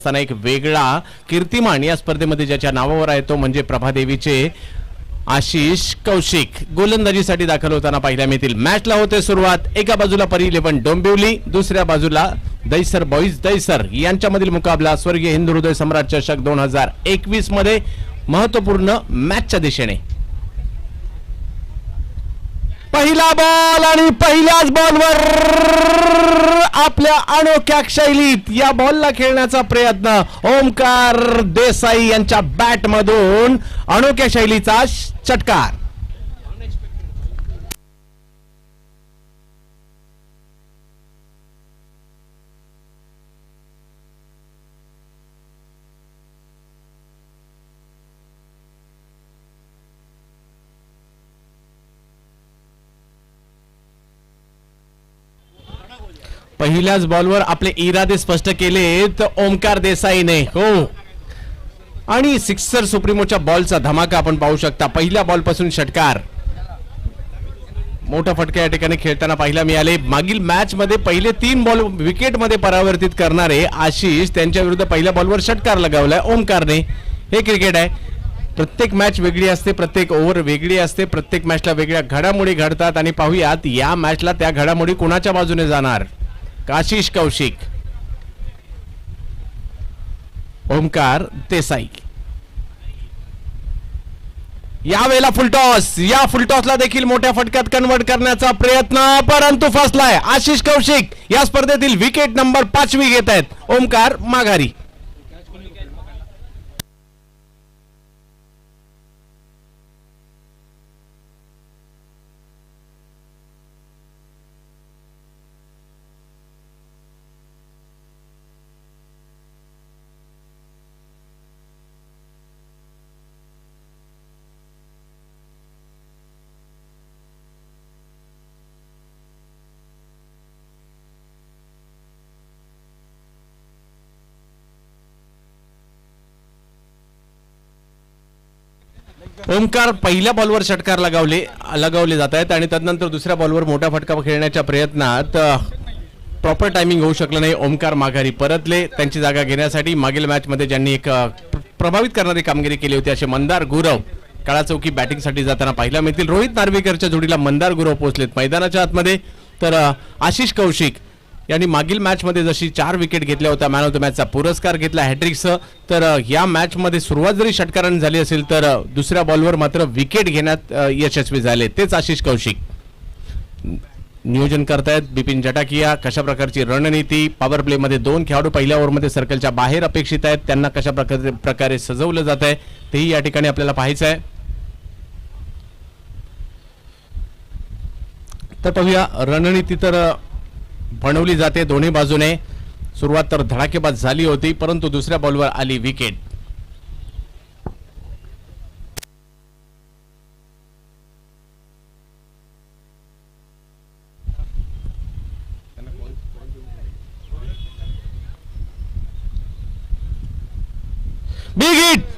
असताना एक वेगळा कीर्तिमान या स्पर्धेमध्ये ज्याच्या नावावर आहे तो म्हणजे प्रभादेवीचे आशिष कौशिक गोलंदाजीसाठी दाखल होताना पाहायला मिळतील. मॅचला होते सुरुवात. एका बाजूला परी 11 डोंबिवली, दुसऱ्या बाजूला दैसर बॉईज दैसर यांच्यामधील मुकाबला स्वर्गीय हिंदू हृदय सम्राट चषक 2021 मध्ये महत्वपूर्ण मॅचच्या दिशेने. पहिला बॉल आणि पहिल्याच बॉलवर आपल्या अनोख्या शैलीत या बॉलला खेळण्याचा प्रयत्न. ओमकार देसाई यांच्या बॅट मधून अनोख्या शैलीचा षटकार. पहिल्याच बॉलवर आपले इरादे स्पष्ट केलेत ओमकार देसाईने. हो, आणि सिक्सर सुप्रीमोच्या बॉलचा धमाका आपण पाहू शकता. पहिल्या बॉल पासून षटकार. मोठा फटका या ठिकाणी खेळताना पाहायला मिळाले. मागील मॅच मध्ये पहिले 3 बॉल विकेट मध्ये परावर्तित करणारे आशिष त्यांच्या विरुद्ध पहिल्या बॉलवर षटकार लगावलाय ओमकारने. हे क्रिकेट आहे. प्रत्येक मॅच वेगळी असते, प्रत्येक ओव्हर वेगळी असते, प्रत्येक मॅचला वेगळ्या घडामोडी घडतात आणि पाहूयात या मॅचला त्या घडामोडी कोणाच्या बाजूने जाणार. आशिष कौशिक, ओमकार देसाई. यावेळेला फुलटॉस. या फुलटॉसला देखील मोठ्या फटक्यात कन्वर्ट करण्याचा प्रयत्न, परंतु फसलाय. आशिष कौशिक या स्पर्धेतील विकेट नंबर 5वी घेत आहेत. ओमकार माघारी. ओमकार पहिल्या बॉलवर षटकार लगावले जात आहेत आणि त्यानंतर दुसऱ्या बॉलवर मोठा फटका खेळण्याच्या प्रयत्नात प्रॉपर टायमिंग होऊ शकलं नाही. ओमकार माघारी परतले त्यांची जागा घेण्यासाठी. मागील मॅच मध्ये ज्यांनी एक प्रभावित करणारी कामगिरी केली होती असे मंदार गुरव काळा चौकी बॅटिंगसाठी जाताना पाहायला मिळतील. रोहित नार्वेकरच्या जोडीला मंदार गुरव पोहोचलेत मैदानाच्या आतमध्ये. तर आशिष कौशिक यांनी मागील मॅच मध्ये जशी 4 विकेट घेतल्या होत्या, मॅन ऑफ द मॅचचा पुरस्कार घेतला हॅट्रिकसह. तर या मॅच मध्ये सुरुवात जरी षटकाराने झाली असेल तर दुसऱ्या बॉलवर मात्र विकेट घेण्यात यशस्वी झाले तेच आशिष कौशिक. नियोजन करतायत बिपिन जटाकिया. कशा प्रकारची रणनीती. पॉवर प्ले मध्ये 2 खेळाडू पहिल्या ओव्हरमध्ये सर्कलच्या बाहेर अपेक्षित आहेत. त्यांना कशा प्रकारे सजवलं जात आहे तेही या ठिकाणी आपल्याला पाहायचं आहे. तर पाहूया रणनीती तर बनवली जाते दोन्ही बाजूने. सुरुवात तर धडाकेबाज झाली होती, परंतु दुसऱ्या बॉलवर आली विकेट. Big hit.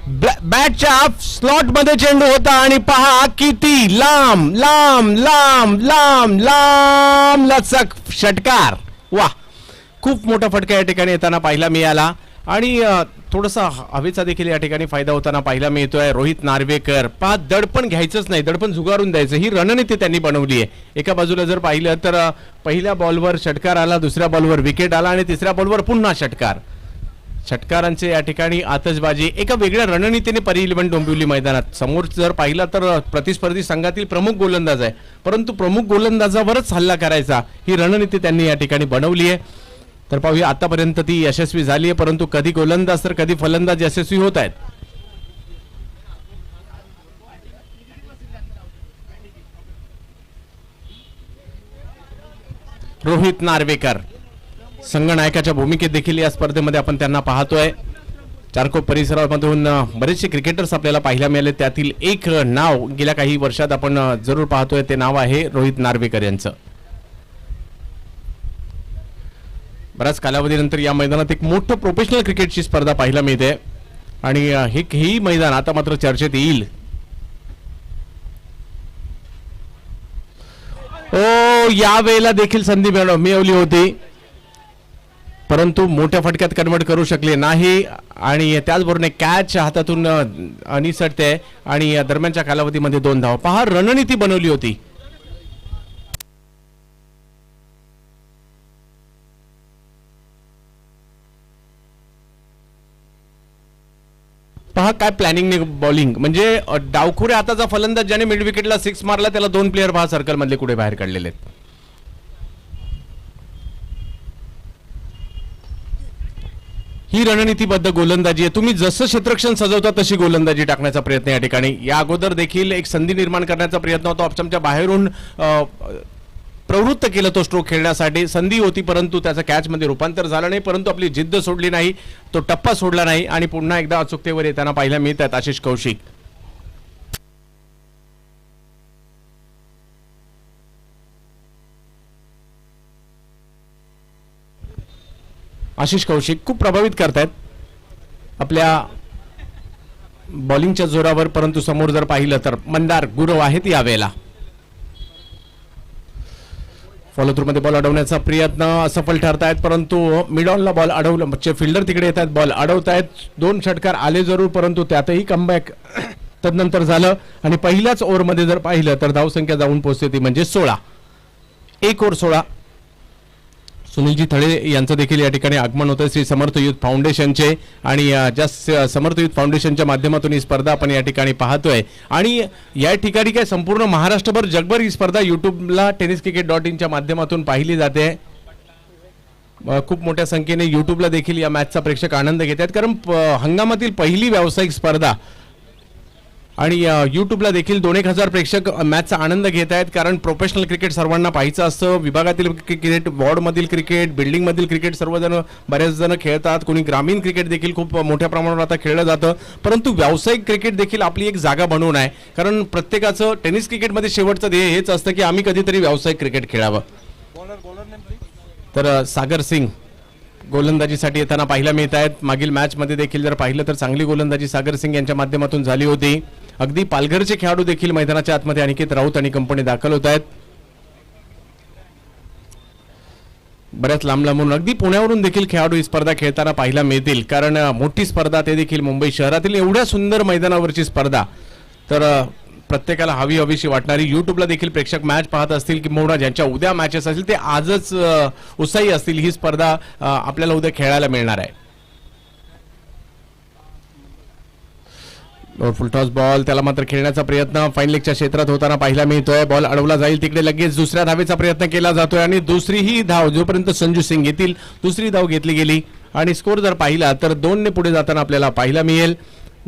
बॅटच्या स्लॉट मध्ये चेंडू होता आणि पहा किती लांब लांब लांब लांब लांब लचक षटकार. वा, खूप मोठा फटका या ठिकाणी येताना पाहायला मिळाला आणि थोडासा हवेचा देखील या ठिकाणी फायदा होताना पाहायला मिळतोय. रोहित नार्वेकर पहा, दडपण घ्यायचंच नाही, दडपण झुगारून द्यायचं ही रणनीती त्यांनी बनवली आहे. एका बाजूला जर पाहिलं तर पहिल्या बॉलवर षटकार आला, दुसऱ्या बॉलवर विकेट आला आणि तिसऱ्या बॉलवर पुन्हा षटकार. षटकारांचे या ठिकाणी आतषबाजी एका वेगळ्या रणनीतीने परी 11 डोंबिवली मैदानात. समोर जर पाहिला तर प्रतिस्पर्धी संघातील प्रमुख गोलंदाज आहे, परंतु प्रमुख गोलंदाजावरच हल्ला करायचा ही रणनीती त्यांनी या ठिकाणी बनवली आहे. तर पाहूया आतापर्यंत ती यशस्वी झाली आहे, परंतु कधी गोलंदाज तर कधी फलंदाज यशस्वी होत आहेत. रोहित नार्वेकर संघनायकाच्या भूमिकेत देखील या स्पर्धेमध्ये आपण त्यांना पाहतोय. चारकोप परिसरामधून बरेचसे क्रिकेटर्स आपल्याला पाहायला मिळाले. त्यातील एक नाव गेल्या काही वर्षात आपण जरूर पाहतोय, ते नाव आहे रोहित नार्वेकर यांचं. बऱ्याच कालावधीनंतर या मैदानात एक मोठं प्रोफेशनल क्रिकेटची स्पर्धा पाहायला मिळते आणि हेही मैदान आता मात्र चर्चेत येईल. यावेळेला देखील संधी मिळवली होती. परंतु मोठ्या फटक्यात कन्वर्ट करू शकले नाही आणि त्याचबरोबर कॅच हातातून निसटते आणि दरम्यानच्या कालावधीमध्ये 2 धावा. पहा रणनीती बनवली होती. पहा काय प्लॅनिंगने बॉलिंग, म्हणजे डावखुऱ्या हाताचा फलंदाज ज्याने मिड विकेटला 6 मारला त्याला 2 प्लेअर पहा सर्कल मधले कुठे बाहेर काढलेले आहेत. ही रणनीतीबद्ध गोलंदाजी आहे. तुम्ही जसं क्षेत्ररक्षण सजवता तशी गोलंदाजी टाकण्याचा प्रयत्न या ठिकाणी. या अगोदर देखील एक संधी निर्माण करण्याचा प्रयत्न होता. ऑप्शनच्या बाहेरून प्रवृत्त केलं तो स्ट्रोक खेळण्यासाठी. संधी होती परंतु त्याचं कॅचमध्ये रूपांतर झालं नाही. परंतु आपली जिद्द सोडली नाही, तो टप्पा सोडला नाही आणि पुन्हा एकदा अचूकतेवर येताना पाहायला मिळतात आशिष कौशिक. आशिष कौशिक खूप प्रभावित करतायत आपल्या बॉलिंगच्या जोरावर. परंतु समोर जर पाहिलं तर मंदार गुरव आहेत यावेळेला. फॉलो थ्रू मध्ये बॉल अडवण्याचा प्रयत्न असफल ठरतायत परंतु मिड ऑनला बॉल अडवलं, म्हणजे फिल्डर तिकडे येतात, बॉल अडवतायत. 2 षटकार आले जरूर परंतु त्यातही कमबॅक तदनंतर झालं आणि पहिल्याच ओव्हरमध्ये जर पाहिलं तर धावसंख्या जाऊन पोहोचते ती म्हणजे 16. 1 ओव्हर 16. सुनीलजी थळे यांचं देखील या ठिकाणी आगमन होतं श्री समर्थ युथ फाउंडेशनचे आणि ज्या समर्थ युथ फाउंडेशनच्या माध्यमातून ही स्पर्धा आपण या ठिकाणी पाहतोय आणि या ठिकाणी काय संपूर्ण महाराष्ट्रभर जगभर ही स्पर्धा युट्यूबला tenniscricket.in च्या माध्यमातून पाहिली जाते. खूप मोठ्या संख्येने युट्यूबला देखील या मॅचचा प्रेक्षक आनंद घेत आहेत कारण हंगामातील पहिली व्यावसायिक स्पर्धा आणि युट्यूबला देखील 2,000 प्रेक्षक मॅचचा आनंद घेत आहेत कारण प्रोफेशनल क्रिकेट सर्वांना पाहायचं असतं. विभागातील क्रिकेट, वॉर्डमधील क्रिकेट, बिल्डिंगमधील क्रिकेट सर्वजण बरेच जण खेळतात. कोणी ग्रामीण क्रिकेट देखील खूप मोठ्या प्रमाणावर आता खेळलं जातं. परंतु व्यावसायिक क्रिकेट देखील आपली एक जागा बनवून आहे कारण प्रत्येकाचं टेनिस क्रिकेटमध्ये शेवटचं ध्येय हेच असतं की आम्ही कधीतरी व्यावसायिक क्रिकेट खेळावं. तर सागर सिंग गोलंदाजीसाठी येताना पाहायला मिळत आहेत. मागील मॅचमध्ये देखील जर पाहिलं तर चांगली गोलंदाजी सागर सिंग यांच्या माध्यमातून झाली होती. अगदी पालघरचे खेळाडू देखील मैदानाच्या आतमध्ये अनिकेत राऊत आणि कंपनी दाखल होत आहेत. बऱ्याच लांब लांबून अगदी पुण्यावरून देखील खेळाडू ही स्पर्धा खेळताना पाहायला मिळतील कारण मोठी स्पर्धा ते देखील मुंबई शहरातील एवढ्या सुंदर मैदानावरची स्पर्धा. तर प्रत्येकाला हवीशी वाटणारी. युट्यूबला देखील प्रेक्षक मॅच पाहत असतील किंवा ज्यांच्या उद्या मॅचेस असतील ते आजच उत्साही असतील. ही स्पर्धा आपल्याला उद्या खेळायला मिळणार आहे. फुलटॉस बॉल, त्याला मात्र खेळण्याचा प्रयत्न फाईन लेगच्या क्षेत्रात होताना पाहायला मिळतोय. बॉल अडवला जाईल तिकडे लगेच दुसऱ्या धावेचा प्रयत्न केला जातोय आणि दुसरीही धाव जोपर्यंत संजू सिंग येतील दुसरी धाव घेतली गेली आणि स्कोर जर पाहिला तर 2 ने पुढे जाताना आपल्याला पाहायला मिळेल.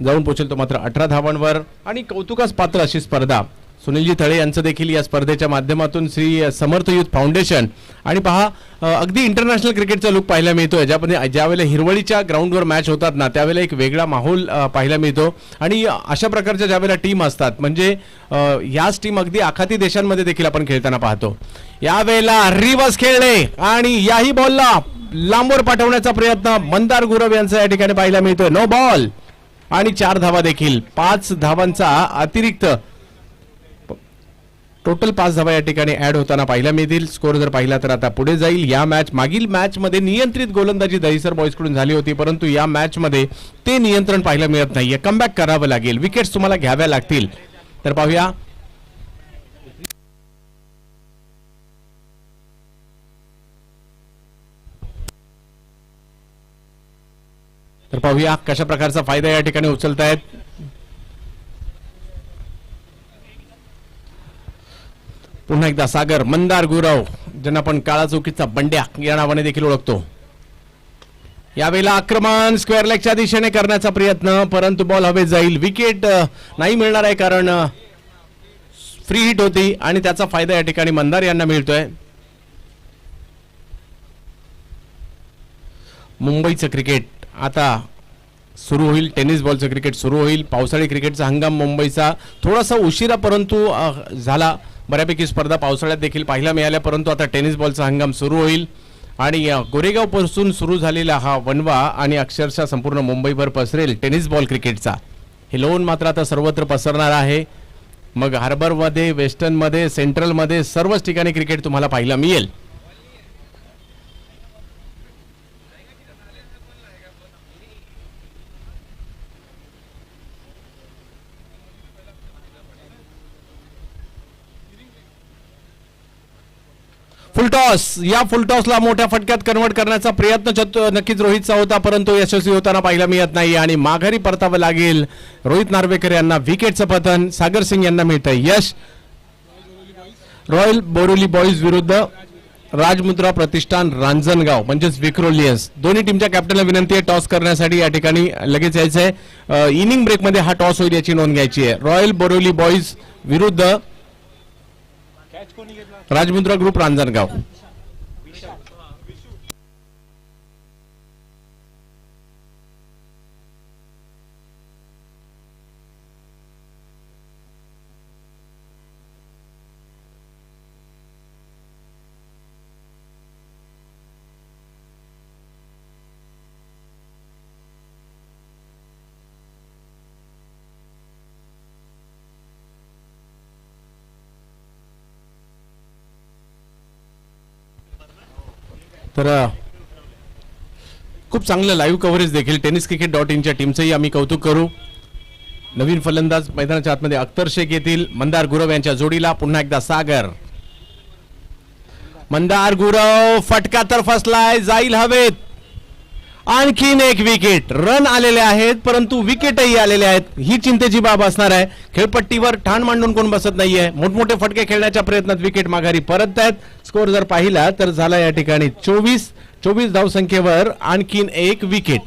जाऊन पोहोचेल तो मात्र 18 धावांवर आणि कौतुकास पात्र अशी स्पर्धा. सुनीलजी थळे यांचं देखील या स्पर्धेच्या माध्यमातून श्री समर्थ युथ फाउंडेशन आणि पहा अगदी इंटरनॅशनल क्रिकेटचा लुक पाहायला मिळतोय. ज्यावेळेला हिरवळीच्या ग्राउंडवर मॅच होतात ना त्यावेळेला एक वेगळा माहोल पाहायला मिळतो आणि अशा प्रकारच्या ज्यावेळेला टीम असतात म्हणजे याच टीम अगदी आखाती देशांमध्ये देखील आपण खेळताना पाहतो. यावेळेला रिवर्स खेळणे आणि याही बॉलला लांबवर पाठवण्याचा प्रयत्न मंदार गुरव यांचा या ठिकाणी पाहायला मिळतोय. नो बॉल आणि 4 धावा देखील. 5 धावांचा अतिरिक्त टोटल 5 धावा या ठिकाणी ऍड होताना पाहायला मिळतील. स्कोर जर पाहिला तर आता पुढे जाईल. या मॅच मागील मॅच मध्ये नियंत्रित गोलंदाजी दहिसर बॉयज कडून झाली होती परंतु या मॅच मध्ये ते नियंत्रण पाहायला मिळत नाहीये. कमबॅक करावं लागेल, विकेट्स तुम्हाला घ्याव्या लागतील. तर पाहूया कशा प्रकारचा फायदा या ठिकाणी उचलतायत. पुन्हा एकदा सागर, मंदार गुरव ज्यांना आपण काळा चौकीचा बंड्या या नावाने देखील ओळखतो. यावेळेला आक्रमण स्क्वेअर लेगच्या दिशेने करण्याचा प्रयत्न परंतु बॉल हवेत जाईल. विकेट नाही मिळणार आहे कारण फ्री हिट होती आणि त्याचा फायदा या ठिकाणी मंदार यांना मिळतोय. मुंबईचं क्रिकेट आता सुरू होईल. टेनिस बॉलचं क्रिकेट सुरू होईल. पावसाळी क्रिकेटचा हंगाम मुंबईचा थोडासा उशिरा परंतु झाला. बऱ्यापैकी स्पर्धा पावसाळ्यात देखील पाहायला मिळाल्या परंतु आता टेनिस बॉलचा हंगाम सुरू होईल आणि गोरेगाव पासून सुरू झालेला हा वनवा आणि अक्षरशः संपूर्ण मुंबईभर पसरेल टेनिस बॉल क्रिकेटचा. हे लोन मात्र आता सर्वत्र पसरणार आहे. मग हार्बरमध्ये, वेस्टर्नमध्ये, सेंट्रलमध्ये सर्वच ठिकाणी क्रिकेट तुम्हाला पाहायला मिळेल. फुलटॉस, या फुलटॉसला मोठ्या फटक्यात कन्वर्ट करण्याचा प्रयत्न नक्कीच रोहितचा होता, परंतु यशस्वी होताना पाहायला मिळत नाही आणि माघारी परतावं लागेल. रोहित नार्वेकर यांना विकेटचं पतन, सागर सिंग यांना मिळतंय यश. रॉयल बोरिवली बॉईज विरुद्ध राजमुद्रा प्रतिष्ठान रांजणगाव म्हणजेच विक्रोलियन्स. दोन्ही टीमच्या कॅप्टनला विनंती आहे टॉस करण्यासाठी या ठिकाणी लगेच यायचंय. इनिंग ब्रेकमध्ये हा टॉस होईल याची नोंद घ्यायची आहे. रॉयल बोरिवली बॉईज विरुद्ध राजमुद्रा ग्रुप रांजणगाव. तर खूप चांगलं लाईव्ह कव्हरेज देखील tenniscricket.in च्या टीमचंही आम्ही कौतुक करू. नवीन फलंदाज मैदानाच्या आतमध्ये अख्तर शेख येतील मंदार गुरव यांच्या जोडीला. पुन्हा एकदा सागर. मंदार गुरव, फटका तर फसलाय, जाईल हवेत. आणखीन एक विकेट. रन आलेले आहेत परंतु विकेटही आलेले आहेत, ही चिंतेची बाब असणार आहे. खेळपट्टीवर ठाण मांडून कोण बसत नाहीये. मोठमोठे फटके खेळण्याच्या प्रयत्नात विकेट माघारी परत आहेत. स्कोर जर पाहिला तर झाला या ठिकाणी 24 धावसंख्येवर आणखीन एक विकेट.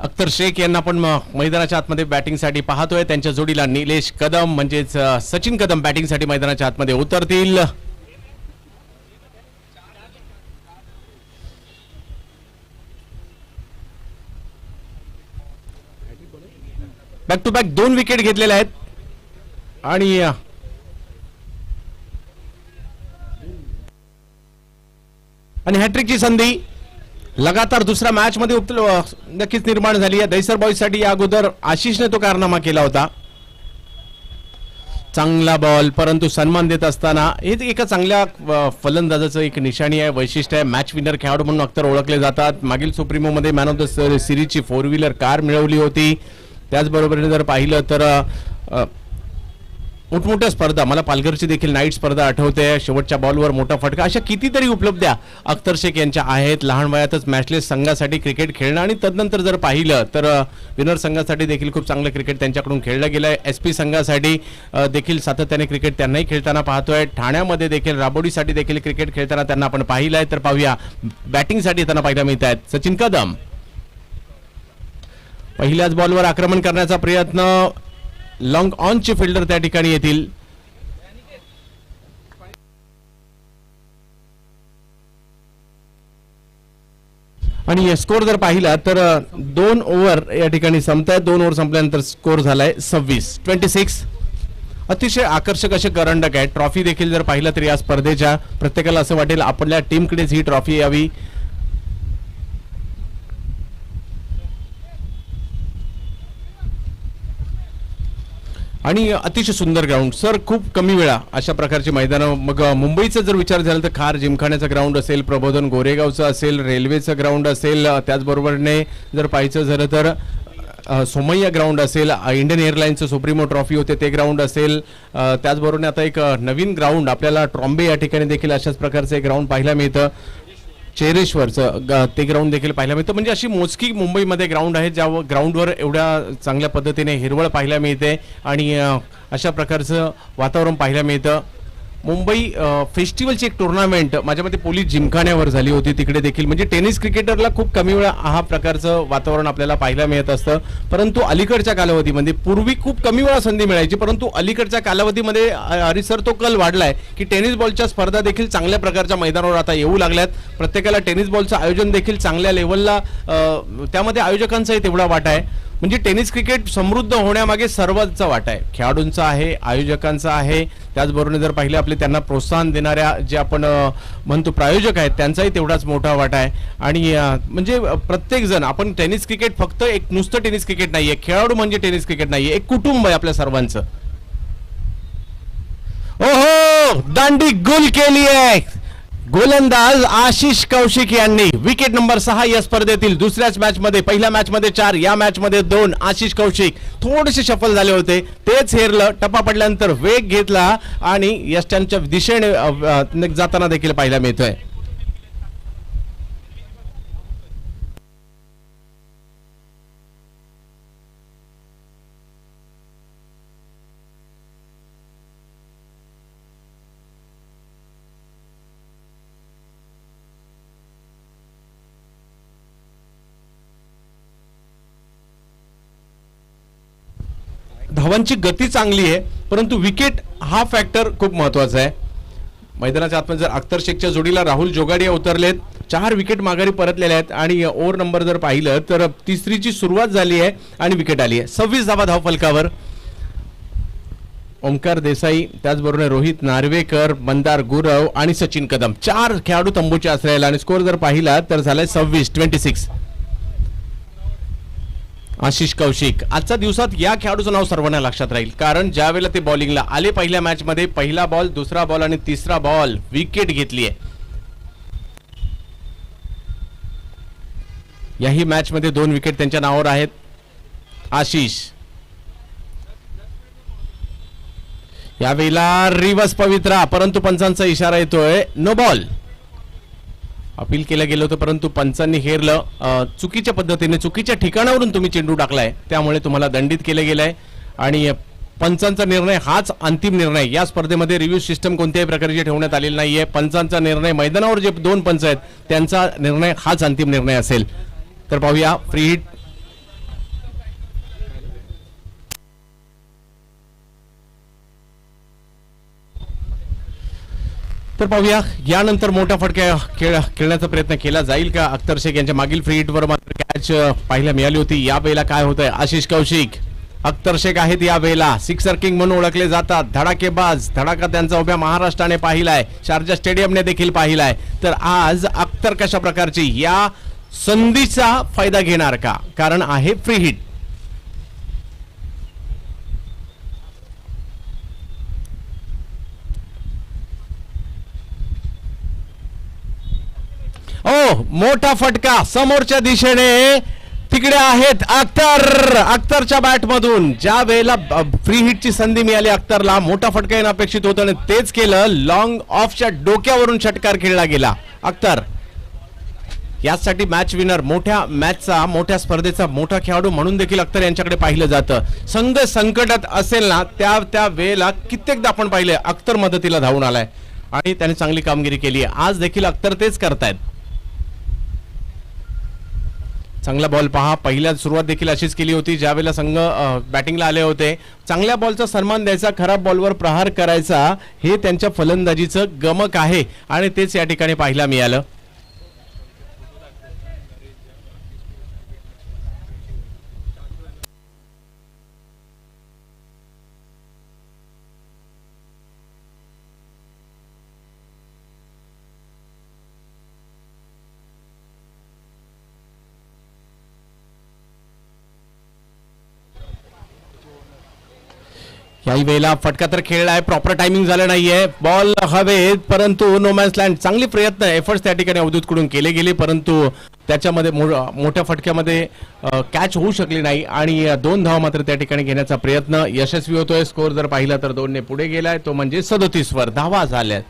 अख्तर शेख यांना पण मैदानाच्या आतमध्ये बॅटिंगसाठी पाहतोय. त्यांच्या जोडीला निलेश कदम म्हणजेच सचिन कदम बॅटिंगसाठी मैदानाच्या आतमध्ये उतरतील. बॅक टू बॅक 2 विकेट घेतलेले आहेत आणि हॅट्रिकची संधी लगातार दुसऱ्या मॅच मध्ये नक्कीच निर्माण झाली आहे. दैसर बॉईज साठी या अगोदर आशिषने तो कारनामा केला होता. चांगला बॉल परंतु सन्मान देत असताना हे एका चांगल्या फलंदाजाचं एक निशाणी आहे, वैशिष्ट्य आहे. मॅच विनर खेळाडू म्हणून अख्तर ओळखले जातात. मागील सुप्रीमो मध्ये मॅन ऑफ द सिरीजची 4 व्हीलर कार मिळवली होती. त्याचबरोबर जर पाहिलं तर मोठमोठ्या स्पर्धा, मला पालघरची देखील नाईट स्पर्धा आठवते. शेवटच्या बॉलवर मोठा फटका, अशा कितीतरी उपलब्ध्या अख्तर शेख यांच्या आहेत. लहान वयातच मॅचलेस संघासाठी क्रिकेट खेळणं आणि तदनंतर जर पाहिलं तर विनर संघासाठी देखील खूप चांगलं क्रिकेट त्यांच्याकडून खेळलं गेलंय. SP संघासाठी देखील सातत्याने क्रिकेट त्यांनाही खेळताना पाहतोय. ठाण्यामध्ये देखील राबोडीसाठी देखील क्रिकेट खेळताना त्यांना आपण पाहिलंय. तर पाहूया बॅटिंगसाठी त्यांना पाहायला मिळत आहेत सचिन कदम. पहिल्याच बॉलवर आक्रमण करण्याचा प्रयत्न, लॉंग ऑनचे फिल्डर त्या ठिकाणी येतील. आणि स्कोर जर पाहिला तर 2 ओव्हर या ठिकाणी संपतायत. 2 ओव्हर संपल्यानंतर स्कोर झालाय 26. अतिशय आकर्षक असे करंडक आहे. ट्रॉफी देखील जर पाहिलं तर या स्पर्धेच्या प्रत्येकाला असं वाटेल आपल्या टीमकडेच ही ट्रॉफी यावी. आणि अतिशय सुंदर ग्राउंड सर. खूप कमी वेळा अशा प्रकारची मैदानं. मग मुंबईचा जर विचार झाला तर खार जिमखान्याचं ग्राउंड असेल, प्रबोधन गोरेगावचं असेल, रेल्वेचं ग्राउंड असेल, त्याचबरोबरने जर पाहायचं झालं तर सोमय्या ग्राउंड असेल, इंडियन एअरलाइन्सचं सुप्रीमो ट्रॉफी होते ते ग्राउंड असेल, त्याचबरोबर आता एक नवीन ग्राउंड आपल्याला ट्रॉम्बे या ठिकाणी देखील अशाच प्रकारचं एक ग्राउंड पाहायला मिळतं. चेरेश्वरचं ते ग्राउंड देखील पाहायला मिळतं. म्हणजे अशी मोजकी मुंबईमध्ये ग्राउंड आहे ज्या ग्राउंडवर एवढ्या चांगल्या पद्धतीने हिरवळ पाहायला मिळते आणि अशा प्रकारचं वातावरण पाहायला मिळतं. मुंबई फेस्टिवलची एक टुर्नामेंट माझ्या मते पोलीस जिमखान्यावर झाली होती, तिकडे देखील म्हणजे टेनिस क्रिकेटरला खूप कमी वेळा हा प्रकारचं वातावरण आपल्याला पाहायला मिळत असतं. परंतु अलीकडच्या कालावधीमध्ये पूर्वी खूप कमी वेळा संधी मिळायची, परंतु अलीकडच्या कालावधीमध्ये हरिसर तो कल वाढलाय की टेनिस बॉलच्या स्पर्धा देखील चांगल्या प्रकारच्या मैदानावर आता येऊ लागल्यात. प्रत्येकाला टेनिस बॉलचं आयोजन देखील चांगल्या लेवलला त्यामध्ये आयोजकांचाही तेवढा वाटा आहे. म्हणजे टेनिस क्रिकेट समृद्ध होण्यामागे सर्वांचा वाटा आहे, खेळाडूंचा आहे, आयोजकांचा आहे, त्याचबरोबर जर पाहिले आपले त्यांना प्रोत्साहन देणाऱ्या जे आपण म्हणतो प्रायोजक आहेत त्यांचाही तेवढाच मोठा वाटा आहे. आणि म्हणजे प्रत्येक जण आपण टेनिस क्रिकेट फक्त एक नुसतं टेनिस क्रिकेट नाहीये, खेळाडू म्हणजे टेनिस क्रिकेट नाहीये, एक कुटुंब आहे आपल्या सर्वांचं. ओहो, दांडी गुल केली आहे गोलंदाज आशिष कौशिक यांनी. विकेट नंबर 6 या स्पर्धेतील दुसऱ्याच मॅच मध्ये, पहिल्या मॅच मध्ये 4, या मॅच मध्ये 2. आशिष कौशिक थोडेसे शफल झाले होते, तेच हेरलं, टप्पा पडल्यानंतर वेग घेतला आणि यष्टांच्या दिशेने जाताना देखील पाहायला मिळतोय. धावांची गती चांगली आहे, परंतु विकेट हा फॅक्टर खूप महत्वाचा आहे. मैदानाच्या आतमध्ये जर अख्तर शेखच्या जोडीला राहुल जोगाडिया उतरलेत, 4 विकेट माघारी परतलेल्या आहेत आणि ओव्हर नंबर जर पाहिलं तर तिसरीची सुरुवात झाली आहे आणि विकेट आली आहे. 26 धावा धाव फलकावर. ओमकार देसाई, त्याचबरोबर रोहित नार्वेकर, मंदार गुरव आणि सचिन कदम 4 खेळाडू तंबूचे असलेला आणि स्कोर जर पाहिला तर झालाय 26. आशिष कौशिक आजच्या दिवसात या खेळाडूचं नाव सर्वांना लक्षात राहील, कारण ज्या वेळेला ते बॉलिंगला आले पहिल्या मॅच मध्ये पहिला बॉल, दुसरा बॉल आणि तिसरा बॉल विकेट घेतली आहे. याही मॅच मध्ये 2 विकेट त्यांच्या नावावर आहेत. आशिष यावेळेला रिवर्स पवित्रा, परंतु पंचांचा इशारा येतोय नो बॉल. अपील केलं गेलं होतं परंतु पंचांनी हेरलं. चुकीच्या पद्धतीने चुकीच्या ठिकाणावरून तुम्ही चेंडू टाकलाय, त्यामुळे तुम्हाला दंडित केलं गेलंय आणि पंचांचा निर्णय हाच अंतिम निर्णय. या स्पर्धेमध्ये रिव्ह्यू सिस्टम कोणत्याही प्रकारची ठेवण्यात आलेली नाहीये. पंचांचा निर्णय, मैदानावर जे 2 पंच आहेत त्यांचा निर्णय हाच अंतिम निर्णय असेल. तर पाहूया फ्री हिट. तर पाहूया यानंतर मोठा फटका खेळण्याचा प्रयत्न केला जाईल का. अख्तर शेख यांच्या मागील फ्री हिटवर मात्र कॅच पाहायला मिळाली होती. या वेळेला काय होतंय, आशिष कौशिक, अख्तर शेख आहेत या वेळेला सिक्सर किंग म्हणून ओळखले जातात. धडाकेबाज, धडाका त्यांचा उभ्या महाराष्ट्राने पाहिलाय, शारजा स्टेडियमने देखील पाहिलाय. तर आज अख्तर कशा प्रकारची या संधीचा फायदा घेणार का, कारण आहे फ्री हिट. ओ मोठा फटका समोरच्या दिशेने, तिकडे आहेत अख्तर. अख्तरच्या बॅट मधून ज्या वेळेला फ्री हिटची संधी मिळाली अख्तरला, मोठा फटका येणं अपेक्षित होतं आणि तेच केलं. लॉंग ऑफच्या डोक्यावरून षटकार खेळला गेला. अख्तर यासाठी मॅच विनर, मोठ्या मॅचचा, मोठ्या स्पर्धेचा मोठा खेळाडू म्हणून देखील अख्तर यांच्याकडे पाहिलं जातं. संघ संकटात असेल ना त्या वेळेला कित्येकदा आपण पाहिले अख्तर मदतीला धावून आलाय आणि त्याने चांगली कामगिरी केली आहे. आज देखील अख्तर तेच करतायत. चांगला बॉल पहा, पहिल्या सुरुवात देखील अशीच केली होती ज्या वेळेला संघ बॅटिंगला आले होते. चांगल्या बॉलचा सन्मान द्यायचा, खराब बॉलवर प्रहार करायचा, हे त्यांच्या फलंदाजीचं गमक आहे आणि तेच या ठिकाणी पाहायला मिळालं. याही वेळेला फटका तर खेळलाय, प्रॉपर टायमिंग झालं नाहीये, बॉल हवेत, परंतु नो मॅन्स लँड. चांगले प्रयत्न, एफर्ट्स त्या ठिकाणी अवधूतकडून केले गेले, परंतु त्याच्यामध्ये मोठ्या फटक्यामध्ये कॅच होऊ शकली नाही आणि 2 धावा मात्र त्या ठिकाणी घेण्याचा प्रयत्न यशस्वी होतोय. स्कोर जर पाहिला तर 2 ने पुढे गेलाय, तो म्हणजे 37 वर धावा झाल्यात.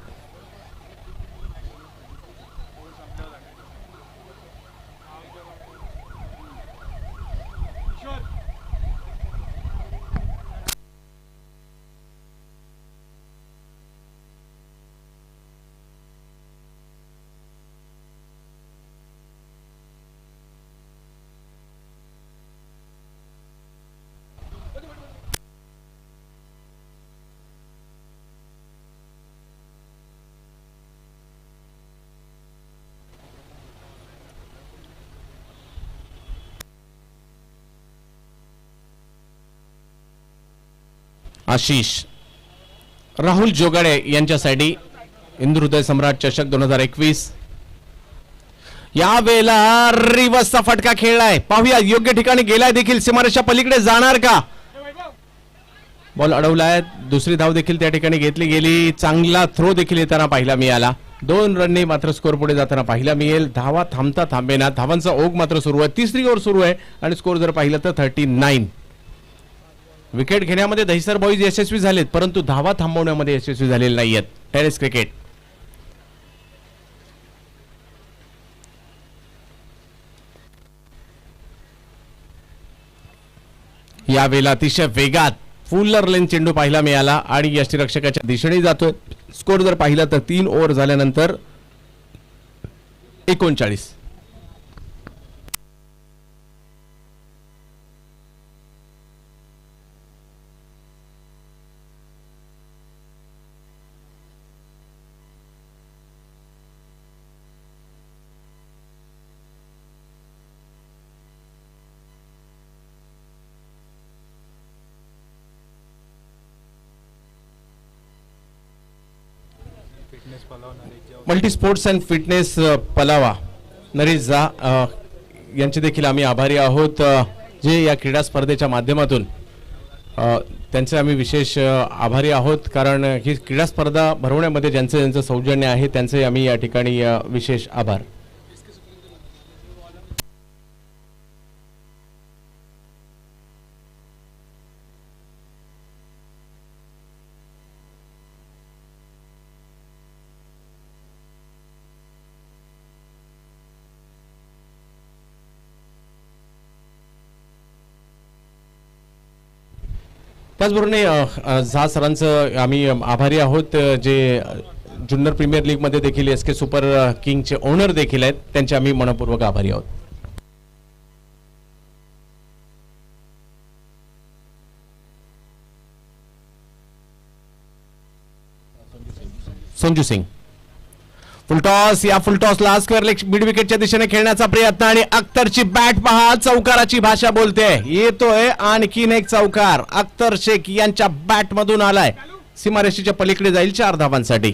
आशिष राहुल जोगाडे यांच्यासाठी इंदू हृदय सम्राट चषक 2021. यावेळेला रिवर्सचा फटका खेळलाय, पाहूया योग्य ठिकाणी गेलाय देखील, सीमारेषा पलीकडे जाणार का? बॉल अडवलाय, दुसरी धाव देखील त्या ठिकाणी घेतली गेली. चांगला थ्रो देखील येताना पाहिला मिळाला. 2 रनने मात्र स्कोर पुढे जाताना पाहिला मिळेल. धावा थांबता थांबेना, धावांचा ओघ मात्र सुरू आहे. तिसरी ओव्हर सुरू आहे आणि स्कोर जर पाहिलं तर 39. विकेट घेण्यामध्ये दहिसर बॉईज यशस्वी झालेत, परंतु धावा थांबवण्यामध्ये यशस्वी झालेले नाहीयेत. टेरेस क्रिकेट यावेळेला अतिशय वेगात फुलर लेन चेंडू पाहायला मिळाला आणि यष्टीरक्षकाच्या दिशेने जातोय. स्कोर जर पाहिला तर 3 ओव्हर झाल्यानंतर 39. Multi sports and fitness Pallava Naresh झा यांचे देखील आम्ही आभारी आहोत, जे या क्रीडा स्पर्धेच्या माध्यमातून त्यांचे आम्ही विशेष आभारी आहोत, कारण ही क्रीडा स्पर्धा भरवण्यामध्ये ज्यांचं सौजन्य आहे त्यांचे आम्ही या ठिकाणी विशेष आभार. त्याचबरोबर झा सरांचं आम्ही आभारी आहोत, जे जुन्नर प्रीमियर लीग मध्ये देखील एसके सुपर किंगचे ओनर देखील आहेत, त्यांचे आम्ही मनपूर्वक आभारी आहोत. संजू सिंग फुलटॉस, या फुलटॉसला स्क्वेअर लेग मिड विकेटच्या दिशेने खेळण्याचा प्रयत्न आणि अख्तरची बॅट पहा, चौकाराची भाषा बोलते. येतोय आणखीन एक चौकार, अख्तर शेख यांच्या बॅट मधून आलाय, सीमारेषेच्या पलीकडे जाईल 4 धावांसाठी.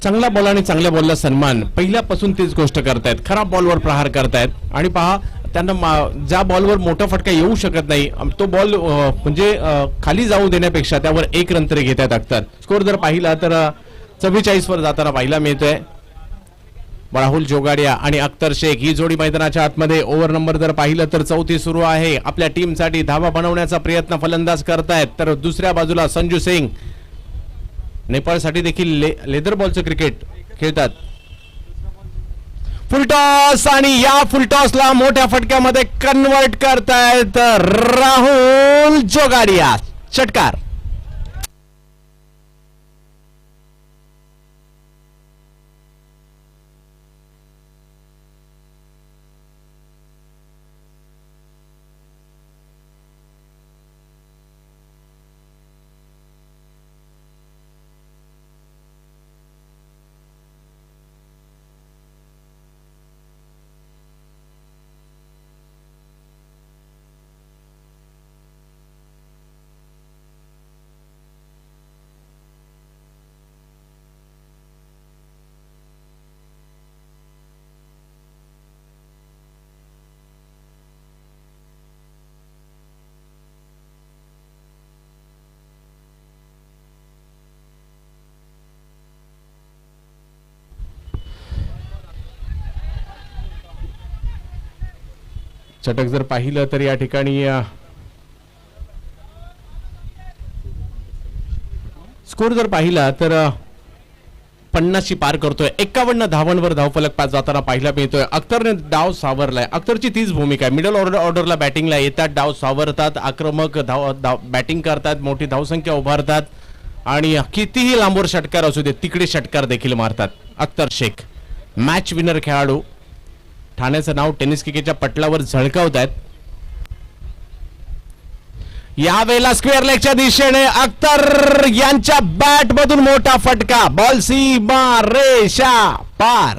चांगला बॉल आणि चांगल्या बॉलला सन्मान, पहिल्यापासून तीच गोष्ट करतायत. खराब बॉलवर प्रहार करतायत आणि पहा त्यांना ज्या बॉलवर मोठा फटका येऊ शकत नाही तो बॉल म्हणजे खाली जाऊ देण्यापेक्षा त्यावर 1 रन तरी घेत आहेत अख्तर. स्कोर जर पाहिला तर 44 वर जाताना पाहायला मिळतोय. राहुल जोगाडिया आणि अख्तर शेख ही जोडी मैदानाच्या आतमध्ये. ओव्हर नंबर जर पाहिलं तर 34 सुरू आहे. आपल्या टीमसाठी धावा बनवण्याचा प्रयत्न फलंदाज करतायत, तर दुसऱ्या बाजूला संजू सिंग नेपाळसाठी देखील लेदर बॉलचं क्रिकेट खेळतात. फुलटॉस आणि या फुलटॉसला मोठ्या फटक्यामध्ये कन्वर्ट करतायत राहुल जोगाडिया. षटकार. षटक जर पाहिलं तर या ठिकाणी स्कोर जर पाहिला तर 50 पार करतोय. 51 धावांवर धावफलक पास जाताना पाहायला मिळतोय. अख्तरने डाव सावरलाय. अख्तरची तीच भूमिका आहे. मिडल ऑर्डरला बॅटिंगला येतात, डाव सावरतात, आक्रमक बॅटिंग करतात, मोठी धावसंख्या उभारतात आणि कितीही लांबवर षटकार असू दे तिकडे षटकार देखील मारतात. अख्तर शेख मॅच विनर खेळाडू, ठाण्याचं नाव टेनिस क्रिकेटच्या पटलावर झळकावत आहेत. यावेळेला स्क्वेअर लेगच्या दिशेने अख्तर यांच्या बॅट मधून मोठा फटका. बॉल सीमा रेषा पार.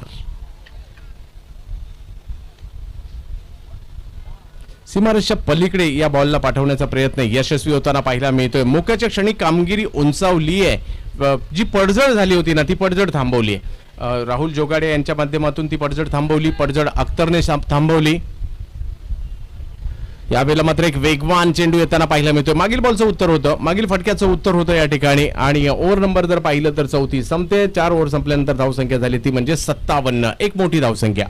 सीमारेषा पलीकडे या बॉलला पाठवण्याचा प्रयत्न यशस्वी होताना पाहायला मिळतोय. मोक्याच्या क्षणी कामगिरी उंचावली आहे. जी पडझड झाली होती ना ती पडझड थांबवली. राहुल जोगाडे यांच्या माध्यमातून ती पडझड थांबवली. पडझड अख्तरने थांबवली. यावेळेला मात्र एक वेगवान चेंडू येताना पाहायला मिळतोय. मागील बॉलचं उत्तर होतं, मागील फटक्याचं उत्तर होतं या ठिकाणी. आणि ओव्हर नंबर जर पाहिलं तर 34 संपते. 4 ओव्हर संपल्यानंतर धावसंख्या झाली ती म्हणजे 57. एक मोठी धावसंख्या.